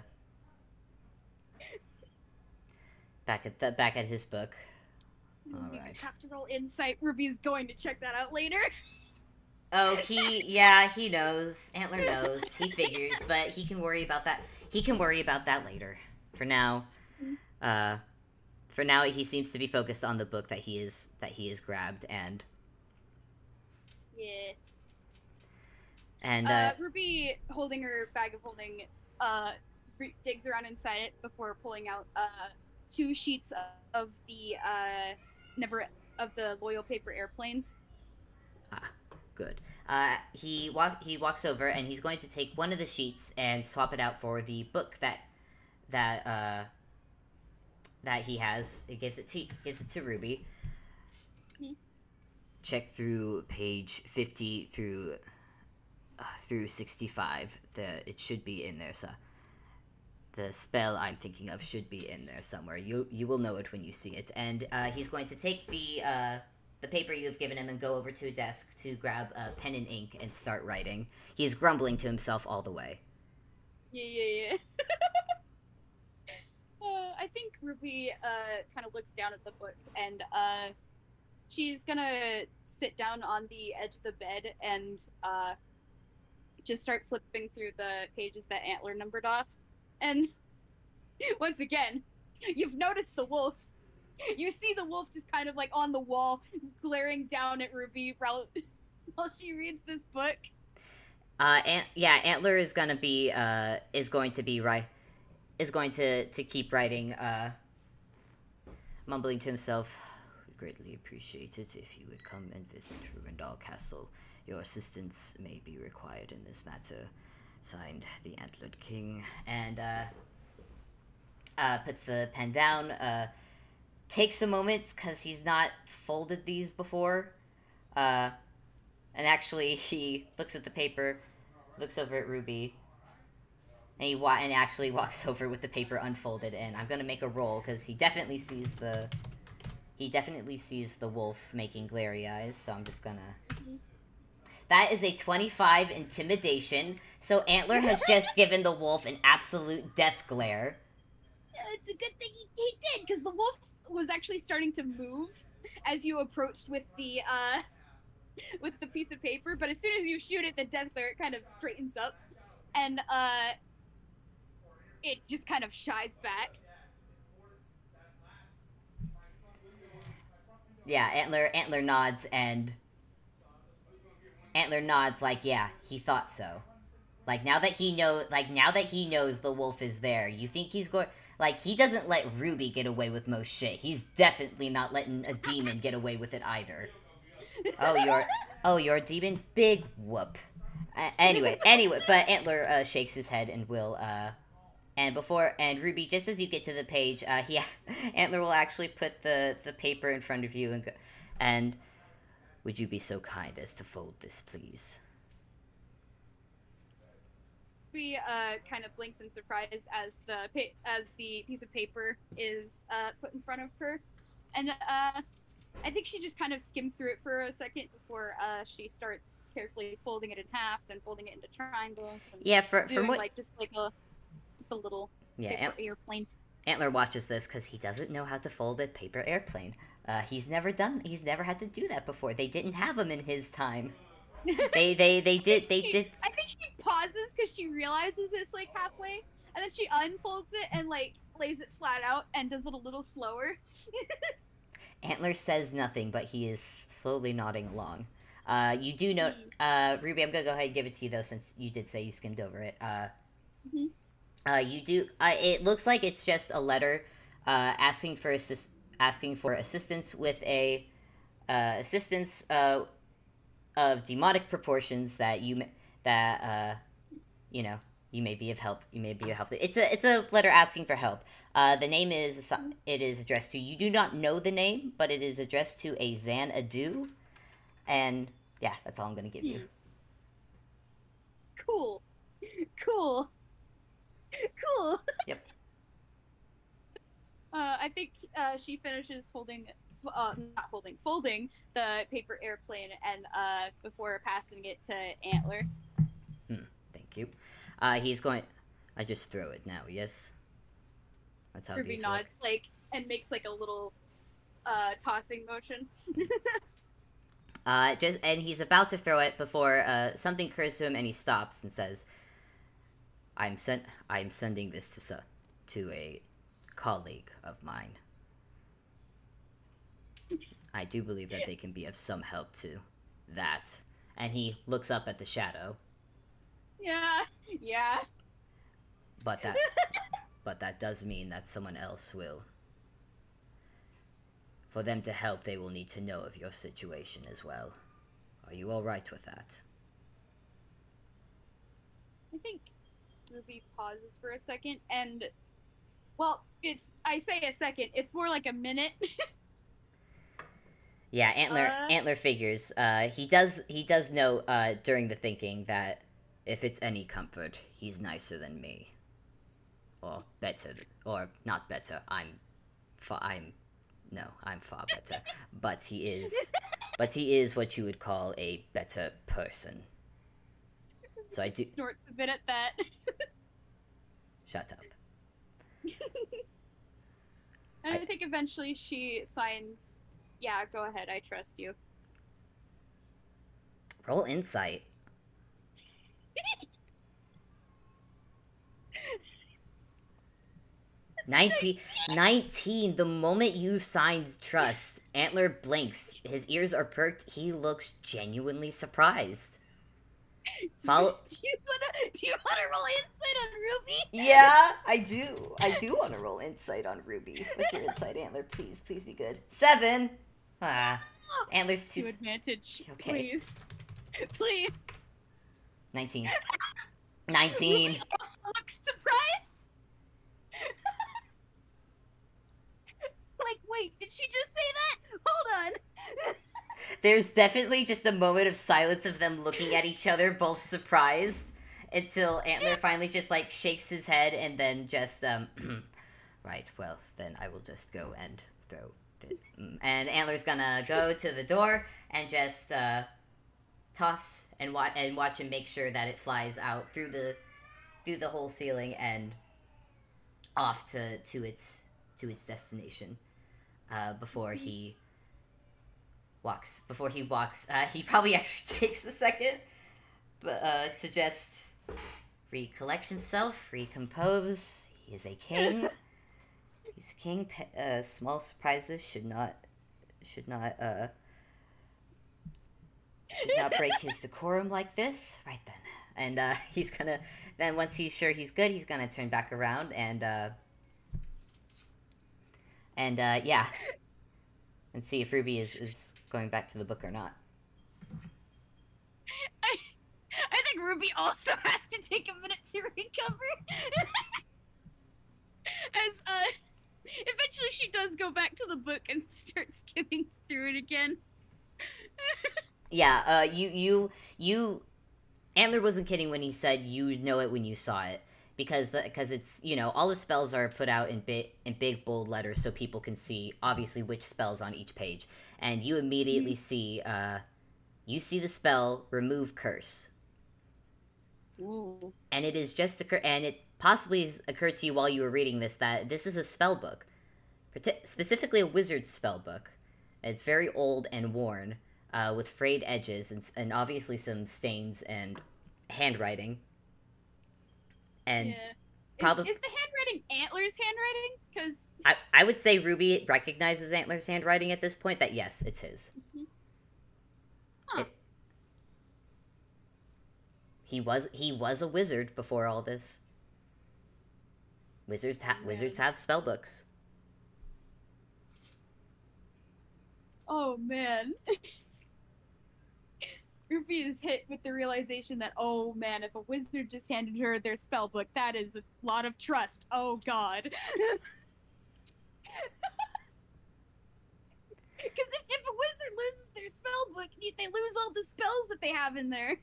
back at his book. All right. Have to roll insight. Ruby's going to check that out later. Oh, he knows. Antler knows. He figures, but he can worry about that. He can worry about that later. For now, he seems to be focused on the book that he is grabbed and. Yeah. And Ruby, holding her bag of holding, digs around inside it before pulling out 2 sheets of the never of the loyal paper airplanes. Ah, good. He walks over and he's going to take one of the sheets and swap it out for the book that he has. He gives it to Ruby. Mm-hmm. Check through page 50 through 65. It should be in there. So the spell I'm thinking of should be in there somewhere. You will know it when you see it. And he's going to take the paper you have given him and go over to a desk to grab a pen and ink and start writing. He's grumbling to himself all the way. Yeah. I think Ruby kind of looks down at the book, and she's gonna sit down on the edge of the bed and just start flipping through the pages that Antler numbered off. And once again, you've noticed the wolf. You see the wolf just kind of like on the wall, glaring down at Ruby while she reads this book. Antler is going to keep writing, mumbling to himself. Would greatly appreciate it if you would come and visit Ruindal Castle. Your assistance may be required in this matter. Signed, the Antlered King. And puts the pen down. Takes a moment because he's not folded these before. And actually, he looks at the paper, looks over at Ruby, and actually walks over with the paper unfolded. And I'm gonna make a roll because he definitely sees the wolf making glary eyes. So I'm just gonna. That is a 25 intimidation. So Antler has just given the wolf an absolute death glare. It's a good thing he did, because the wolf was actually starting to move as you approached with the piece of paper. But as soon as you shoot it, the death glare, it kind of straightens up, and it just kind of shies back. Yeah, Antler nods and. Antler nods like, yeah, he thought so. Like, now that he knows the wolf is there, you think he's going... Like, he doesn't let Ruby get away with most shit. He's definitely not letting a demon get away with it either. You're a demon? Big whoop. Anyway, but Antler shakes his head and will, and Ruby, just as you get to the page, Antler will actually put the paper in front of you and would you be so kind as to fold this, please? Ruby kind of blinks in surprise as the piece of paper is put in front of her, and I think she just kind of skims through it for a second before she starts carefully folding it in half, then folding it into triangles. Yeah, for what like just a little paper airplane. Antler watches this because he doesn't know how to fold a paper airplane. He's never had to do that before. They didn't have them in his time. They did. I think she pauses because she realizes it's like halfway, and then she unfolds it and like lays it flat out and does it a little slower. Antler says nothing, but he is slowly nodding along. You do know, Ruby. I'm gonna go ahead and give it to you though, since you did say you skimmed over it. You do. It looks like it's just a letter, asking for assistance with a assistance of demonic proportions that you may be of help. You may be of help. It's a letter asking for help. The name is addressed to. You do not know the name, but it is addressed to a Xanadu, and yeah, that's all I'm gonna give you. Cool. Yep. I think she finishes folding the paper airplane and before passing it to Antler. Thank you. He's going. I just throw it now. Yes. That's how Ruby these nods work. and makes like a little tossing motion. And he's about to throw it before something occurs to him, and he stops and says, "I'm sending this to a colleague of mine. I do believe that they can be of some help to that." And he looks up at the shadow. Yeah. But that does mean that someone else will. For them to help, they will need to know of your situation as well. Are you alright with that? I think Ruby pauses for a second, and, well, I say a second, it's more like a minute. Yeah, Antler figures. He does know during the thinking that if it's any comfort, he's nicer than me. Or better, or not better. I'm far better. But he is what you would call a better person. So I do. Snorts a bit at that. Shut up. And I think eventually she signs, yeah, go ahead, I trust you. Roll insight. 19. The moment you signed trust, Antler blinks. His ears are perked. He looks genuinely surprised. Do you wanna roll insight on Ruby? Yeah, I do. I do want to roll insight on Ruby. What's your insight, Antler? Please be good. 7. Antler's 2 advantage. Okay. Please. 19. Ruby also looks surprised. Like, wait, did she just say that? Hold on. There's definitely just a moment of silence of them looking at each other, both surprised, until Antler finally just, like, shakes his head and then just, right, well, then I will just go and throw this. And Antler's gonna go to the door and just, toss and watch him make sure that it flies out through the whole ceiling and off to its destination, before he walks. He probably actually takes a second, but to just recollect himself, recompose. He is a king. He's a king. Small surprises should not break his decorum like this. Right then. And he's gonna, then once he's sure he's good, he's gonna turn back around and yeah. And see if Ruby is going back to the book or not. I think Ruby also has to take a minute to recover. As eventually she does go back to the book and starts skimming through it again. Yeah, Antler wasn't kidding when he said you know it when you saw it. Because it's, you know, all the spells are put out in big bold letters so people can see obviously which spells on each page, and you immediately see the spell remove curse. Ooh. And it is and it possibly occurred to you while you were reading this that this is a spell book, specifically a wizard's spell book. It's very old and worn, with frayed edges and obviously some stains and handwriting. And yeah. Probably is the handwriting Antler's handwriting? Because I would say Ruby recognizes Antler's handwriting at this point. That yes, it's his. Mm-hmm. Huh. He was a wizard before all this. Wizards have spell books. Oh man. Ruby is hit with the realization that, oh man, if a wizard just handed her their spell book, that is a lot of trust. Oh god. Because if a wizard loses their spell book, they lose all the spells that they have in there.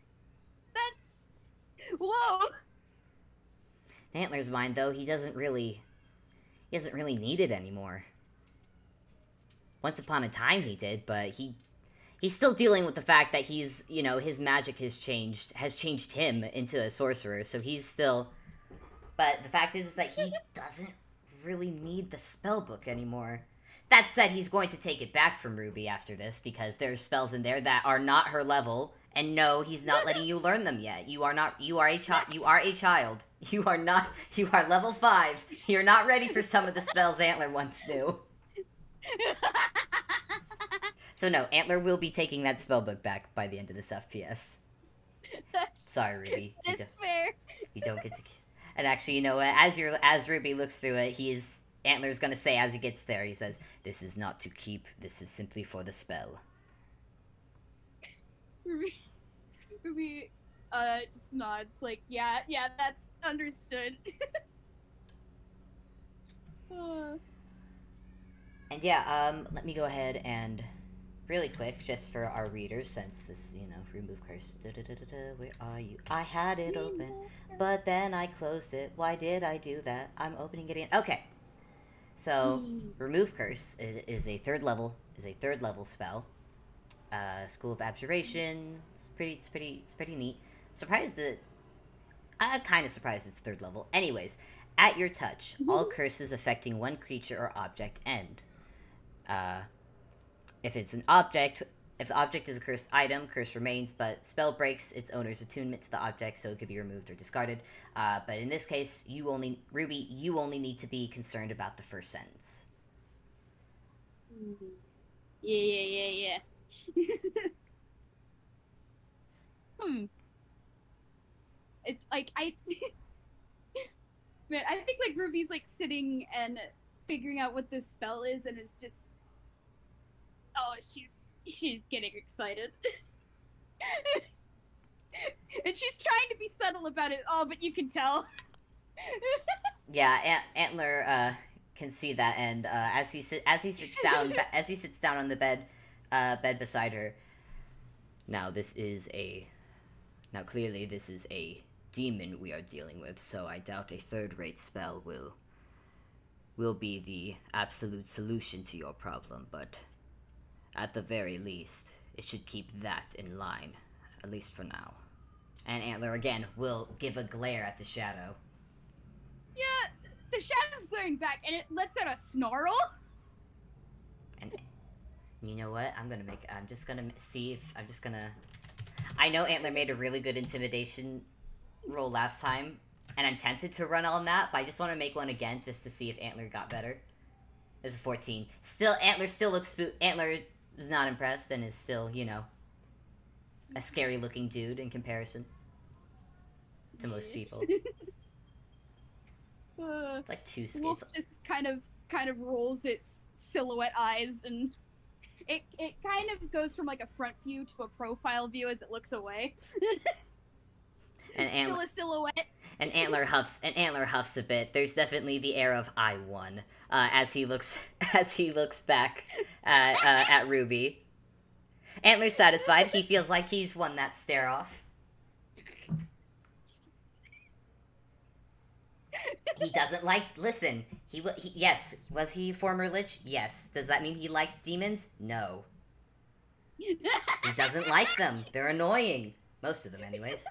That's... Whoa! In Antler's mind, though, he doesn't really need it anymore. Once upon a time he did, but he's still dealing with the fact that he's, you know, his magic has changed him into a sorcerer, so he's still... But the fact is that he doesn't really need the spellbook anymore. That said, he's going to take it back from Ruby after this, because there's spells in there that are not her level, and no, he's not letting you learn them yet. You are a child. You are level 5. You're not ready for some of the spells Antler once knew. So no, Antler will be taking that spellbook back by the end of this FPS. Sorry, Ruby. That's fair. You don't get to... And actually, you know what? As Ruby looks through it, Antler's gonna say as he gets there, he says, "This is not to keep. This is simply for the spell." Ruby, just nods like, yeah, that's understood. And yeah, let me go ahead and really quick, just for our readers, since this, remove curse. Where are you? I had it open, but then I closed it. Why did I do that? I'm opening it again. Okay. So, remove curse is a third level spell. School of Abjuration. It's pretty neat. I'm kind of surprised it's third level. Anyways, at your touch, all curses affecting one creature or object end. If the object is a cursed item, curse remains, but spell breaks its owner's attunement to the object, so it could be removed or discarded. But in this case, Ruby, you only need to be concerned about the first sentence. Yeah. It's like man, I think like Ruby's like sitting and figuring out what this spell is, and it's just, oh, she's getting excited. And she's trying to be subtle about it all, but you can tell. Yeah, Antler can see that, and as he sits down on the bed beside her. Now clearly this is a demon we are dealing with, so I doubt a third-rate spell will be the absolute solution to your problem, but at the very least, it should keep that in line, at least for now. And Antler, again, will give a glare at the shadow. Yeah, the shadow's glaring back, and it lets out a snarl. And you know what? I know Antler made a really good intimidation roll last time, and I'm tempted to run on that, but I just want to make one again just to see if Antler got better. It's a 14. Antler still looks Antler is not impressed and is still, a scary-looking dude in comparison to most people. It's like two scales. Wolf just kind of rolls its silhouette eyes, and it kind of goes from like a front view to a profile view as it looks away. And still a silhouette. And Antler huffs a bit. There's definitely the air of "I won" as he looks back at Ruby. Antler's satisfied. He feels like he's won that stare off. He doesn't like. Listen, yes. Was he a former lich? Yes. Does that mean he liked demons? No. He doesn't like them. They're annoying. Most of them, anyways.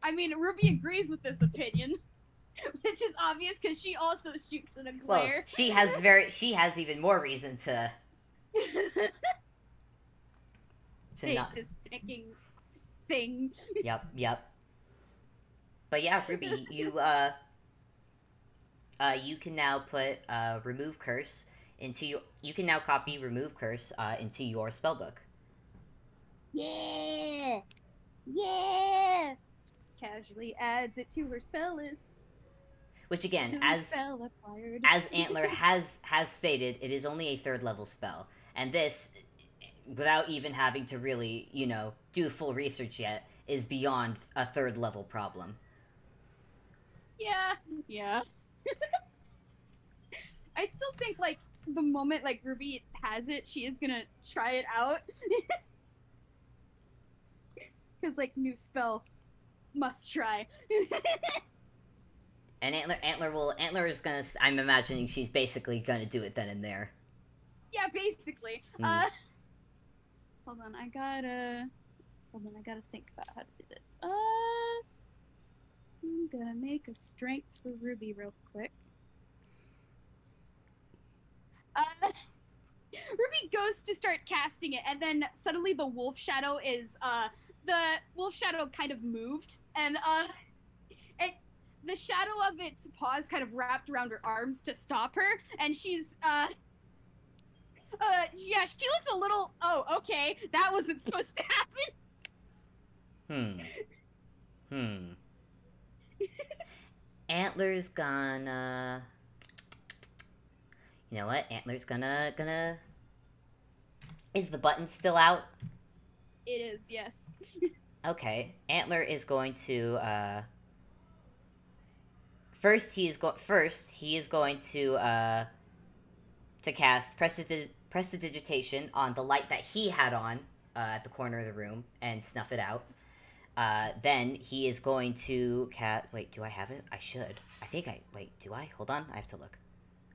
I mean, Ruby agrees with this opinion, which is obvious because she also shoots in a glare. Well, she has even more reason to take this picking thing. Yep. But yeah, Ruby, you can now put remove curse into you can now copy remove curse into your spellbook. Yeah. Casually adds it to her spell list. Which again, as Antler has stated, it is only a third level spell, and this, without even having to really, do full research yet, is beyond a third level problem. Yeah. I still think, like, the moment, like, Ruby has it, she is gonna try it out. Because, like, new spell, must try. And Antler is gonna, I'm imagining she's basically gonna do it then and there. Yeah, basically. Hold on, I gotta think about how to do this. I'm gonna make a strength for Ruby real quick. Ruby goes to start casting it, and then suddenly the wolf shadow kind of moved, and the shadow of its paws kind of wrapped around her arms to stop her, and she's she looks a little, oh, okay, that wasn't supposed to happen. Hmm. Hmm. Antler's gonna... You know what? Antler's gonna... Is the button still out? It is, yes. Okay. Antler is going to, First, he is going to cast prestidigitation on the light that he had on at the corner of the room and snuff it out. Then he is going to cast... Wait, do I have it? I should. I think I... Wait, do I? Hold on. I have to look.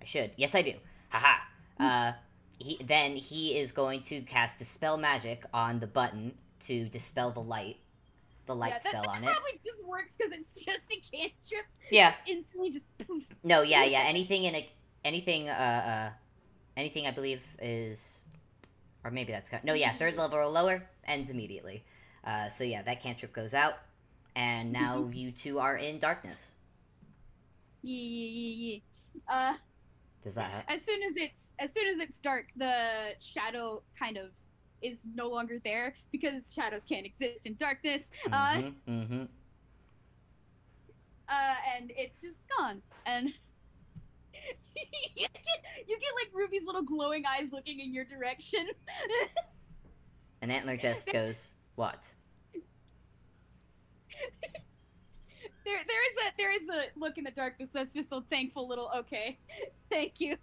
I should. Yes, I do. Haha. He is going to cast Dispel Magic on the button to dispel the light. The light spell on it. That probably just works because it's just a cantrip. Yeah. Just instantly just poof. No, yeah. Anything I believe is... Or maybe that's... No, yeah, 3rd level or lower ends immediately. So yeah, that cantrip goes out. And now you two are in darkness. Yeah. Does that help? As soon as it's dark, the shadow kind of is no longer there because shadows can't exist in darkness. And it's just gone. And you get like Ruby's little glowing eyes looking in your direction. And Antler just goes, what? There is a look in the darkness that's just a thankful little okay. Thank you.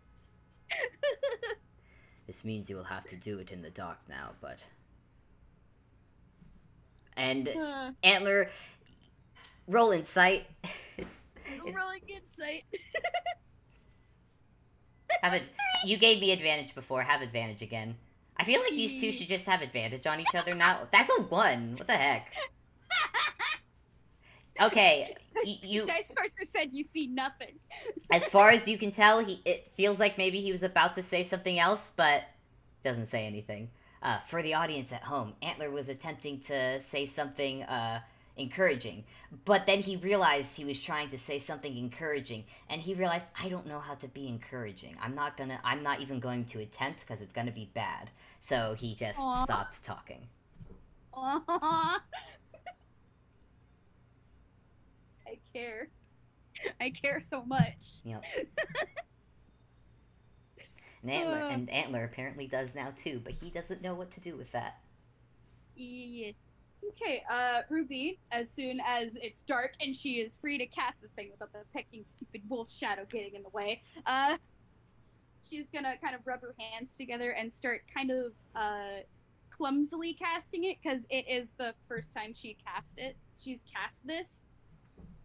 This means you will have to do it in the dark now, but... And Antler, roll insight. Rolling insight. You gave me advantage before, have advantage again. I feel like these two should just have advantage on each other now. That's a 1. What the heck? Okay, you... Dice Parser said you see nothing. As far as you can tell, it feels like maybe he was about to say something else, but doesn't say anything. For the audience at home, Antler was attempting to say something encouraging, but then he realized he was trying to say something encouraging, and he realized, I don't know how to be encouraging. I'm not even going to attempt because it's gonna be bad. So he just stopped talking. Aww. I care so much. Yep. And Antler apparently does now too, but he doesn't know what to do with that. Yeah. Okay, Ruby, as soon as it's dark and she is free to cast this thing without the pecking stupid wolf shadow getting in the way, she's gonna kind of rub her hands together and start kind of clumsily casting it, because it is the first time she's cast this.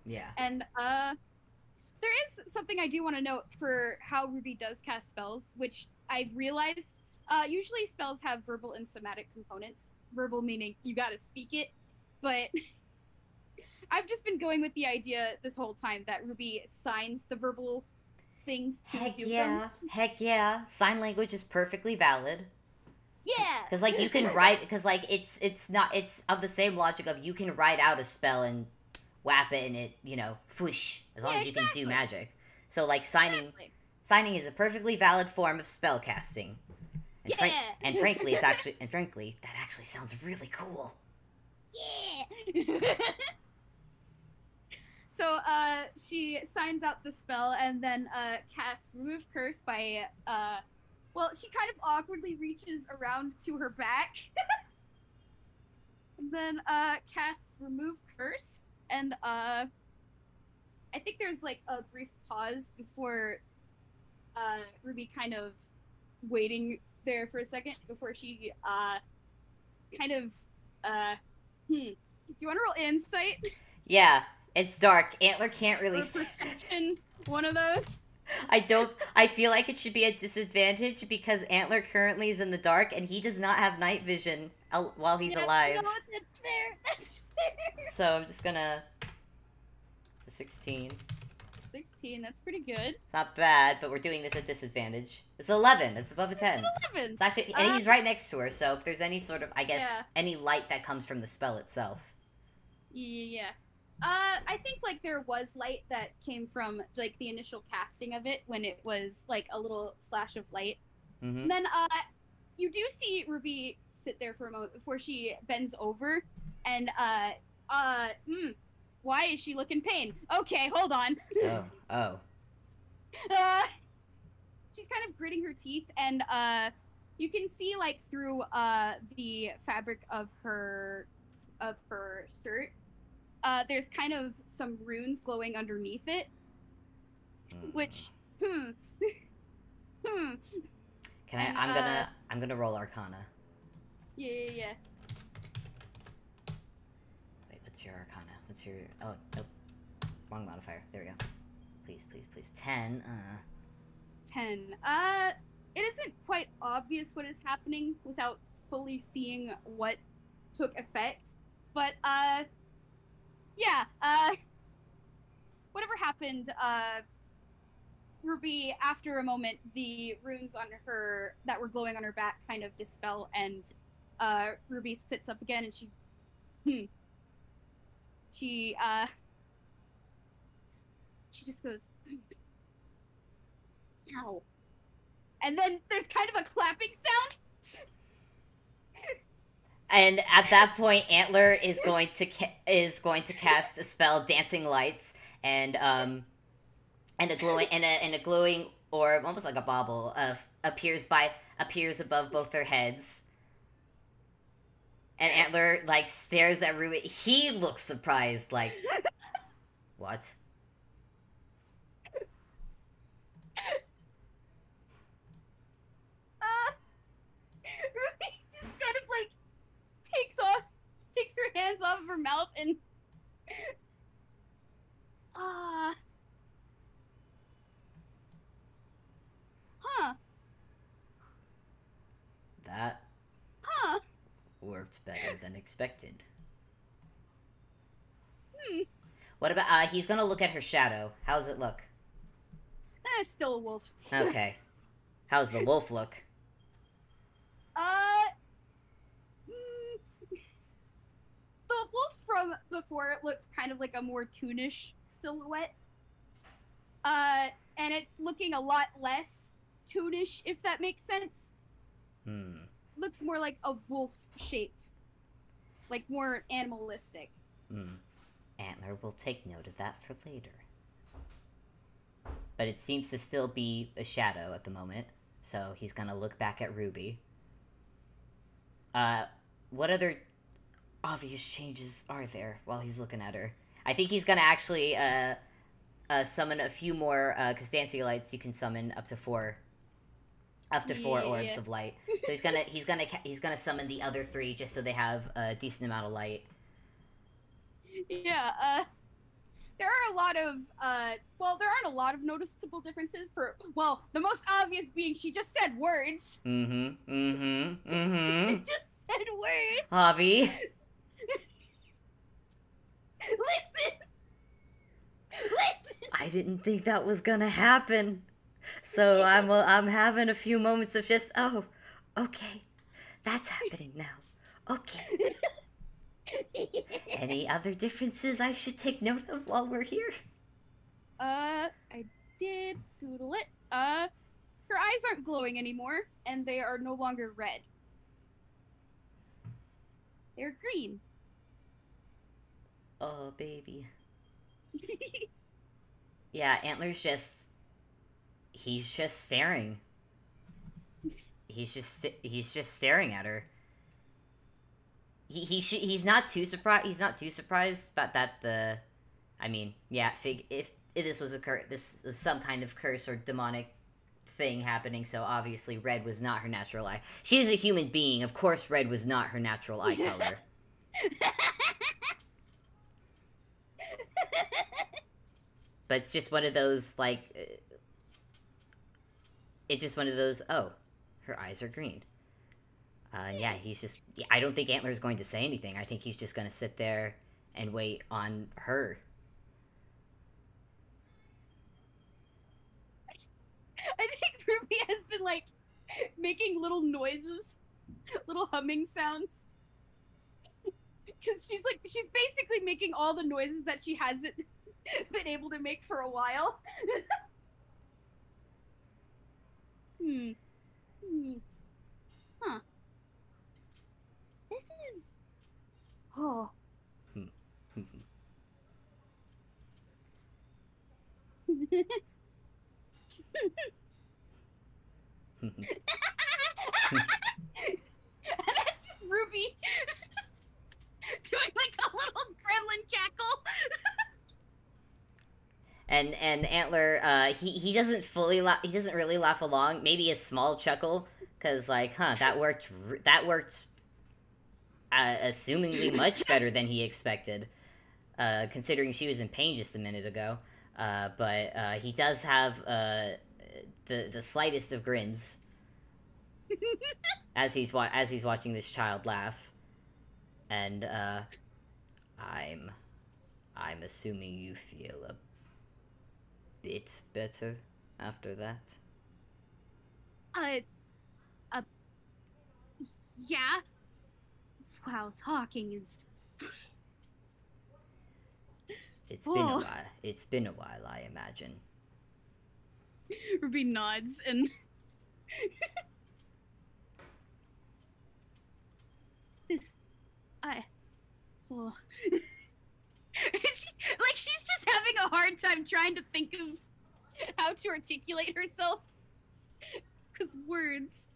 Yeah. And there is something I do want to note for how Ruby does cast spells, which I've realized usually spells have verbal and somatic components. Verbal meaning you gotta speak it, but I've just been going with the idea this whole time that Ruby signs the verbal things to do them. Heck yeah. Sign language is perfectly valid. Yeah. Because like you can write, because like it's of the same logic of you can write out a spell and whap it and it, whoosh, as long as you can do magic. So like signing is a perfectly valid form of spell casting. And frankly, that actually sounds really cool. Yeah. So she signs out the spell and then casts Remove Curse by she kind of awkwardly reaches around to her back. And then casts Remove Curse, and I think there's like a brief pause before Ruby kind of waiting there for a second before she do you want to roll insight? Yeah, it's dark. Antler can't really... Or perception, one of those. I feel like it should be a disadvantage because Antler currently is in the dark and he does not have night vision while he's alive. No, that's fair. That's fair. So I'm just gonna... 16. 16, that's pretty good. It's not bad, but we're doing this at disadvantage. It's 11. It's above a 10. It's 11. It's actually, and he's right next to her, so if there's any sort of, I guess, Yeah. any light that comes from the spell itself. Yeah. I think like there was light that came from like the initial casting of it when it was like a little flash of light. Mm-hmm. And then you do see Ruby sit there for a moment before she bends over and why is she looking pain? Okay, hold on. Oh. She's kind of gritting her teeth, and you can see like through the fabric of her shirt. There's kind of some runes glowing underneath it, which Can I'm gonna roll Arcana. Yeah. Wait, what's your Arcana? What's your... Oh, nope. Wrong modifier. There we go. Please. 10. 10. It isn't quite obvious what is happening without fully seeing what took effect, but, yeah, whatever happened, Ruby, after a moment, the runes on her, that were glowing on her back kind of dispel, and, Ruby sits up again, and she just goes, ow. And then there's kind of a clapping sound. And at that point, Antler is going to cast a spell, Dancing Lights, and a glowing orb, almost like a bauble, appears above both their heads. And Antler like stares at Ruby. He looks surprised, like, what? Ruby just kind of like takes her hands off of her mouth and That worked better than expected. What about he's gonna look at her shadow. How does it look? It's still a wolf. Okay. How's the wolf look? The wolf from before looked kind of like a more toonish silhouette. And it's looking a lot less toonish, if that makes sense. Looks more like a wolf shape. Like more animalistic. Antler will take note of that for later. But it seems to still be a shadow at the moment, so he's gonna look back at Ruby. What other obvious changes are there while he's looking at her? I think he's gonna actually summon a few more, because Dancing Lights you can summon up to four orbs of light. So he's gonna summon the other 3 just so they have a decent amount of light. Yeah, there are a lot of, there aren't a lot of noticeable differences for, the most obvious being she just said words. She just said words. Hobby. Listen! I didn't think that was gonna happen. So I'm having a few moments of just, oh, okay, that's happening now. Okay. Any other differences I should take note of while we're here? I did doodle it. Her eyes aren't glowing anymore, and they are no longer red. They're green. Oh, baby. Yeah, Antler's he's just staring. He's just staring at her. He's not too surprised. He's not too surprised about that. I mean, yeah. If this was this is some kind of curse or demonic thing happening. So obviously, red was not her natural eye. She was a human being. Of course, red was not her natural eye color. But it's just one of those like. It's just one of those. Oh, her eyes are green. Yeah, he's just... I don't think Antler's going to say anything. I think he's just going to sit there and wait on her. I think Ruby has been, like, making little noises. Little humming sounds. Because she's basically making all the noises that she hasn't been able to make for a while. Huh. That's just Ruby doing like a little gremlin cackle. And Antler, he doesn't fully he doesn't really laugh along. Maybe a small chuckle, cause like, that worked. That worked. Assumingly much better than he expected, considering she was in pain just a minute ago. But he does have the slightest of grins as he's watching this child laugh, and I'm assuming you feel a bit better after that. Yeah. Wow, talking is. It's been a while. It's been a while, I imagine. Ruby nods and. Oh. She's just having a hard time trying to think of how to articulate herself. Because words.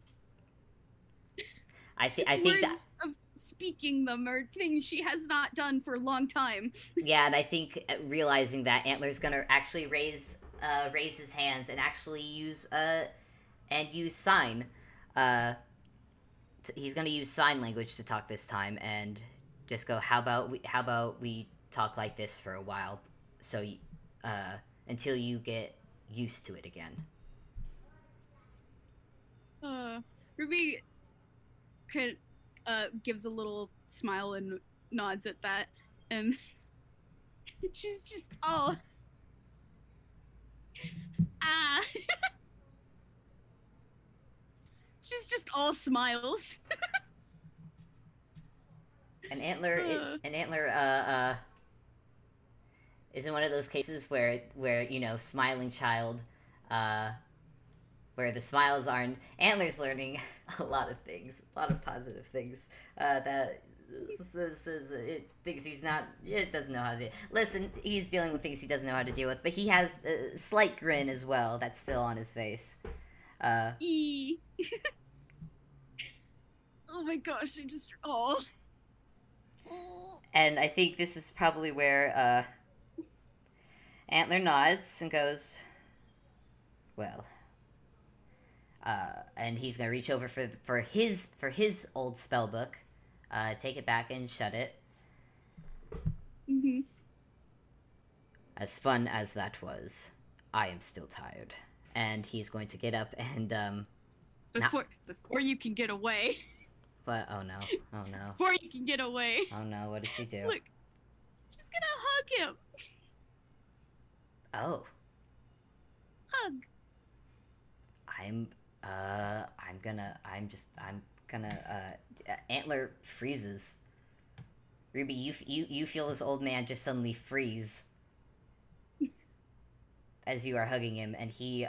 I think that of speaking them are things she has not done for a long time. Yeah, and I think realizing that Antler's gonna actually raise his hands and actually use sign. He's gonna use sign language to talk this time, and just go, how about we talk like this for a while, so until you get used to it again. Ruby gives a little smile and nods at that, and she's just she's just all smiles. And Antler is in one of those cases where smiling child, where the smiles aren't. Antler's learning a lot of things, a lot of positive things that it thinks he's not. It doesn't know how to do. Listen, he's dealing with things he doesn't know how to deal with, but he has a slight grin as well that's still on his face. Oh my gosh! And I think this is probably where Antler nods and goes, well. And he's gonna reach over for his old spell book, take it back and shut it. Mm-hmm. As fun as that was, I am still tired. And he's going to get up and before you can get away. What? Oh no! Oh no! Before you can get away. Oh no! What did she do? Look, she's gonna hug him. Oh. Hug. I'm gonna Antler freezes. Ruby, you feel this old man just suddenly freeze as you are hugging him, and he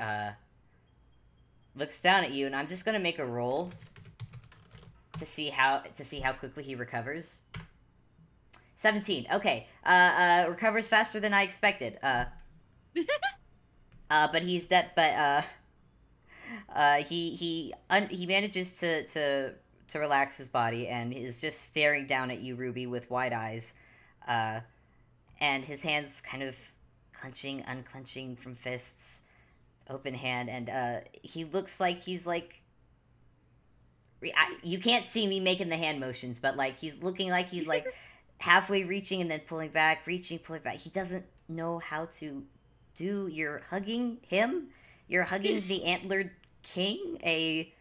looks down at you, and I'm just gonna make a roll to see how quickly he recovers. 17. Okay. Recovers faster than I expected. But he's dead. But he manages to relax his body and is just staring down at you, Ruby, with wide eyes, and his hands kind of clenching, unclenching from fists, open hand, and he looks like he's like. You can't see me making the hand motions, but like he's looking like he's like halfway reaching and then pulling back, reaching, pulling back. He doesn't know how to do. You're hugging him. You're hugging the Antlered King, a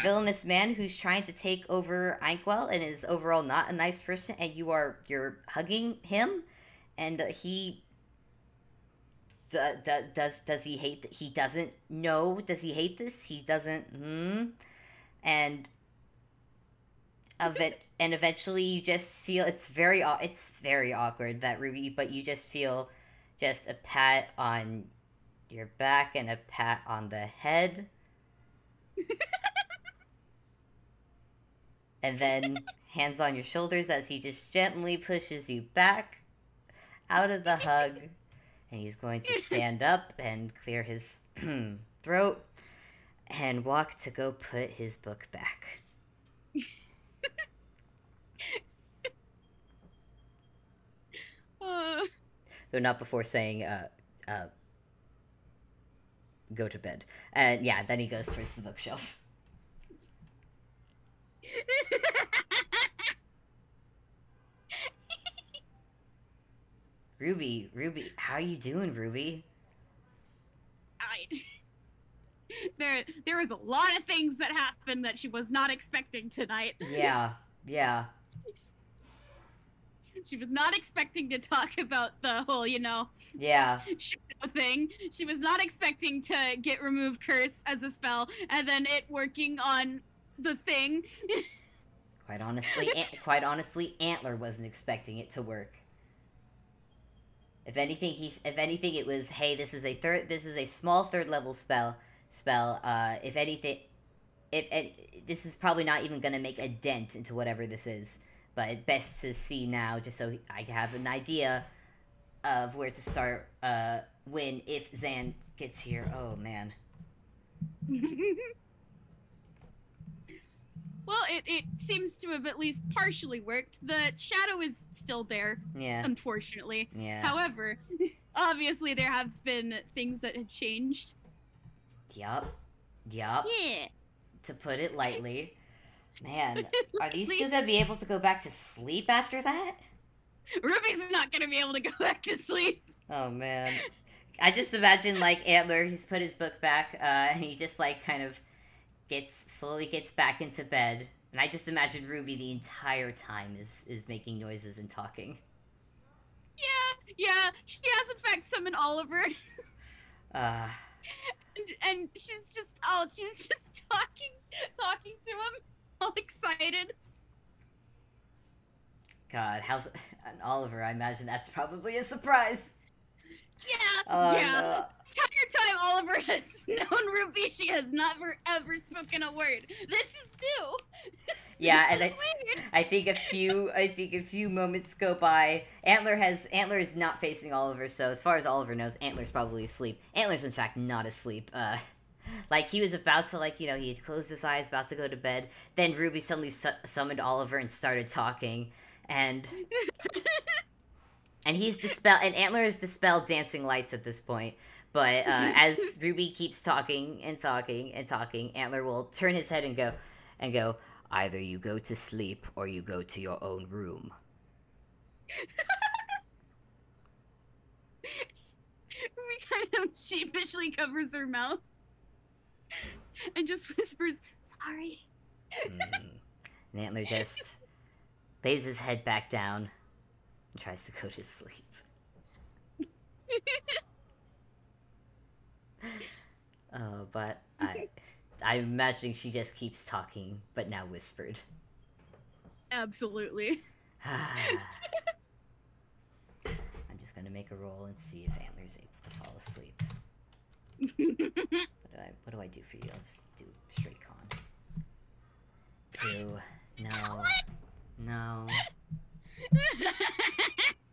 villainous man who's trying to take over Inkwell and is overall not a nice person, and you're hugging him, and he does he hate he doesn't know. Does he hate this? He doesn't. And eventually you just feel it's very awkward, that Ruby, but you just feel just a pat on your back and a pat on the head. And then hands on your shoulders as he just gently pushes you back out of the hug And he's going to stand up and clear his throat and walk to go put his book back. Though not before saying, go to bed. And yeah, then he goes towards the bookshelf. Ruby, how you doing, Ruby? There was a lot of things that happened that she was not expecting tonight. Yeah. She was not expecting to talk about the whole, shadow thing. She was not expecting to get remove curse as a spell, and then it working on the thing. Quite honestly, Antler wasn't expecting it to work. If anything, it was, hey, this is a small third level spell. If anything, this is probably not even gonna make a dent into whatever this is. But it's best to see now, just so I have an idea of where to start. If Zan gets here. Oh man. Well, it seems to have at least partially worked. The shadow is still there, unfortunately. Yeah. However, obviously there have been things that have changed. Yup. Yeah. To put it lightly. Man, are these two gonna be able to go back to sleep after that? Ruby's not gonna be able to go back to sleep. Oh man. I just imagine, like, Antler, he's put his book back, and he just, like, kind of slowly gets back into bed. And I just imagine Ruby the entire time is making noises and talking. Yeah, she has in fact summoned Oliver. And she's just talking to him, all excited. God, and Oliver, I imagine that's probably a surprise. Yeah. No. The entire time Oliver has known Ruby, she has never ever spoken a word. This is new. Yeah, this and is weird. I think a few moments go by. Antler is not facing Oliver, so as far as Oliver knows, Antler's probably asleep. Antler's in fact not asleep. Like he was about to, like, he had closed his eyes, about to go to bed. Then Ruby suddenly summoned Oliver and started talking, and Antler has dispelled dancing lights at this point. But as Ruby keeps talking and talking and talking, Antler will turn his head and go, either you go to sleep or you go to your own room. Ruby kind of sheepishly covers her mouth and just whispers, sorry. And Antler just lays his head back down and tries to go to sleep. Oh, but I'm imagining she just keeps talking, but now whispered. Absolutely. I'm just gonna make a roll and see if Antler's able to fall asleep. What do I do for you? I'll just do straight con. 2. No.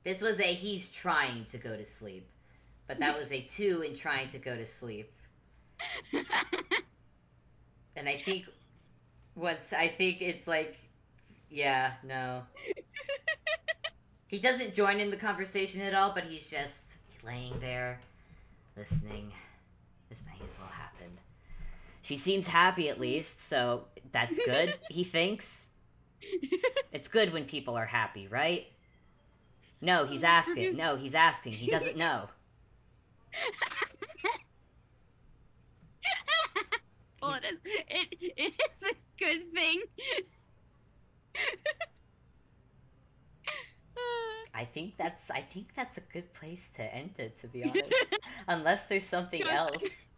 This was a he's trying to go to sleep. But that was a 2 in trying to go to sleep. And I think it's like, yeah, no. He doesn't join in the conversation at all, but he's just laying there, listening. This may as well happen. She seems happy at least, so that's good, he thinks. It's good when people are happy, right? No, he's asking. No, he's asking. He doesn't know. Well, it is a good thing. I think that's a good place to end it, to be honest. Unless there's something else.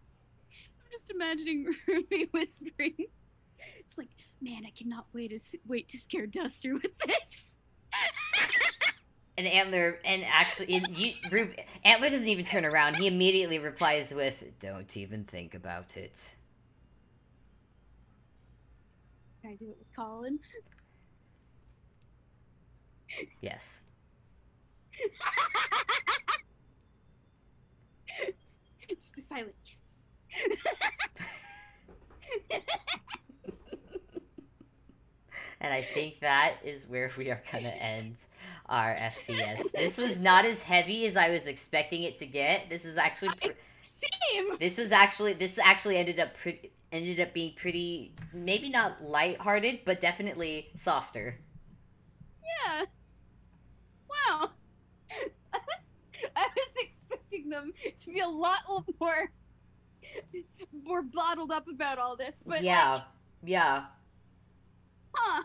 I'm just imagining Ruby whispering. It's like, man, I cannot wait to scare Duster with this. And Antler, Antler doesn't even turn around. He immediately replies with, "Don't even think about it." Can I do it with Colin? Yes. Just a silent yes. And I think that is where we are gonna end our FPS. This was not as heavy as I was expecting it to get. This is actually Same. this actually ended up being pretty, maybe not lighthearted, but definitely softer. Yeah. Wow. I was expecting them to be a lot more bottled up about all this, but yeah, like, yeah. huh.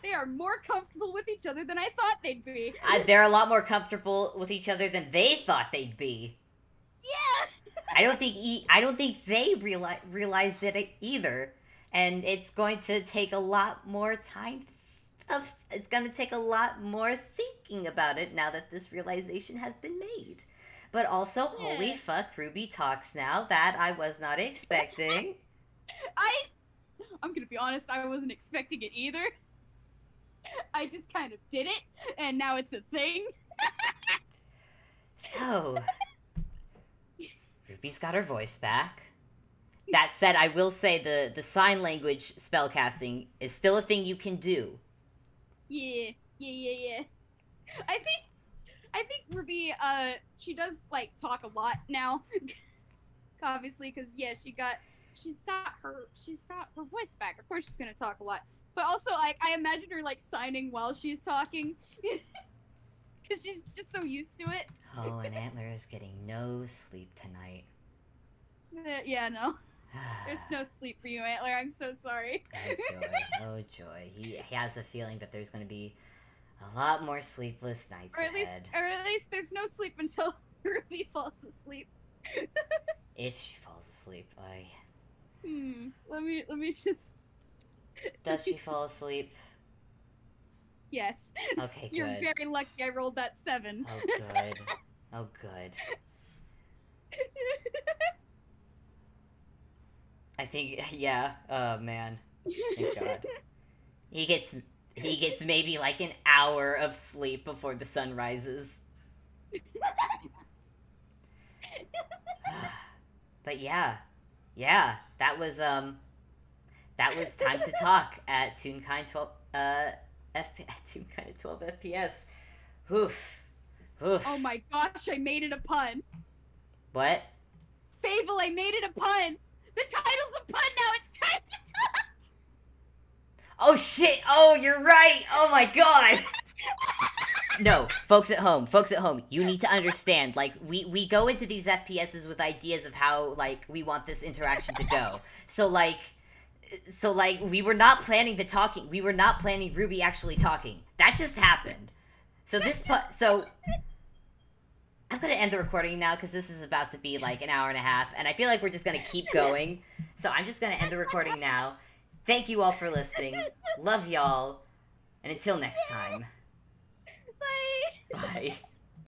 They are more comfortable with each other than I thought they'd be. They're a lot more comfortable with each other than they thought they'd be. Yeah. I don't think they realized it either, and it's going to take a lot more time. It's going to take a lot more thinking about it now that this realization has been made. But also, Yeah. holy fuck, Ruby talks now. That I was not expecting. I'm gonna be honest, I wasn't expecting it either. I just kind of did it, and now it's a thing. So, Ruby's got her voice back. That said, I will say the sign language spellcasting is still a thing you can do. Yeah. I think Ruby, she does like talk a lot now, obviously, because yeah, she's got her voice back. Of course, she's gonna talk a lot, but also like I imagine her like signing while she's talking, because she's just so used to it. Oh, and Antler is getting no sleep tonight. Yeah, no. There's no sleep for you, Antler. I'm so sorry. Oh joy, oh joy. He has a feeling that there's going to be a lot more sleepless nights ahead. Or at least there's no sleep until Ruby falls asleep. If she falls asleep, Let me just. Does she fall asleep? Yes. Okay, good. You're very lucky I rolled that 7. Oh good. Oh good. I think, yeah. Oh man. Thank God. He gets maybe like an hour of sleep before the sun rises. But yeah, that was time to talk at Toonkind 12 Toonkind at 12 FPS. Oof. Oh my gosh, I made it a pun. What? Fable, I made it a pun. The title's a pun now. It's time to talk. Oh shit! Oh, you're right! Oh my god! No, folks at home, you need to understand, like, we go into these FPSs with ideas of how, like, we want this interaction to go. So, like, we were not planning the talking. We were not planning Ruby actually talking. That just happened. So so... I'm gonna end the recording now, because this is about to be, like, an hour and a half, and I feel like we're just gonna keep going. So I'm just gonna end the recording now. Thank you all for listening. Love y'all. And until next time. Bye. Bye.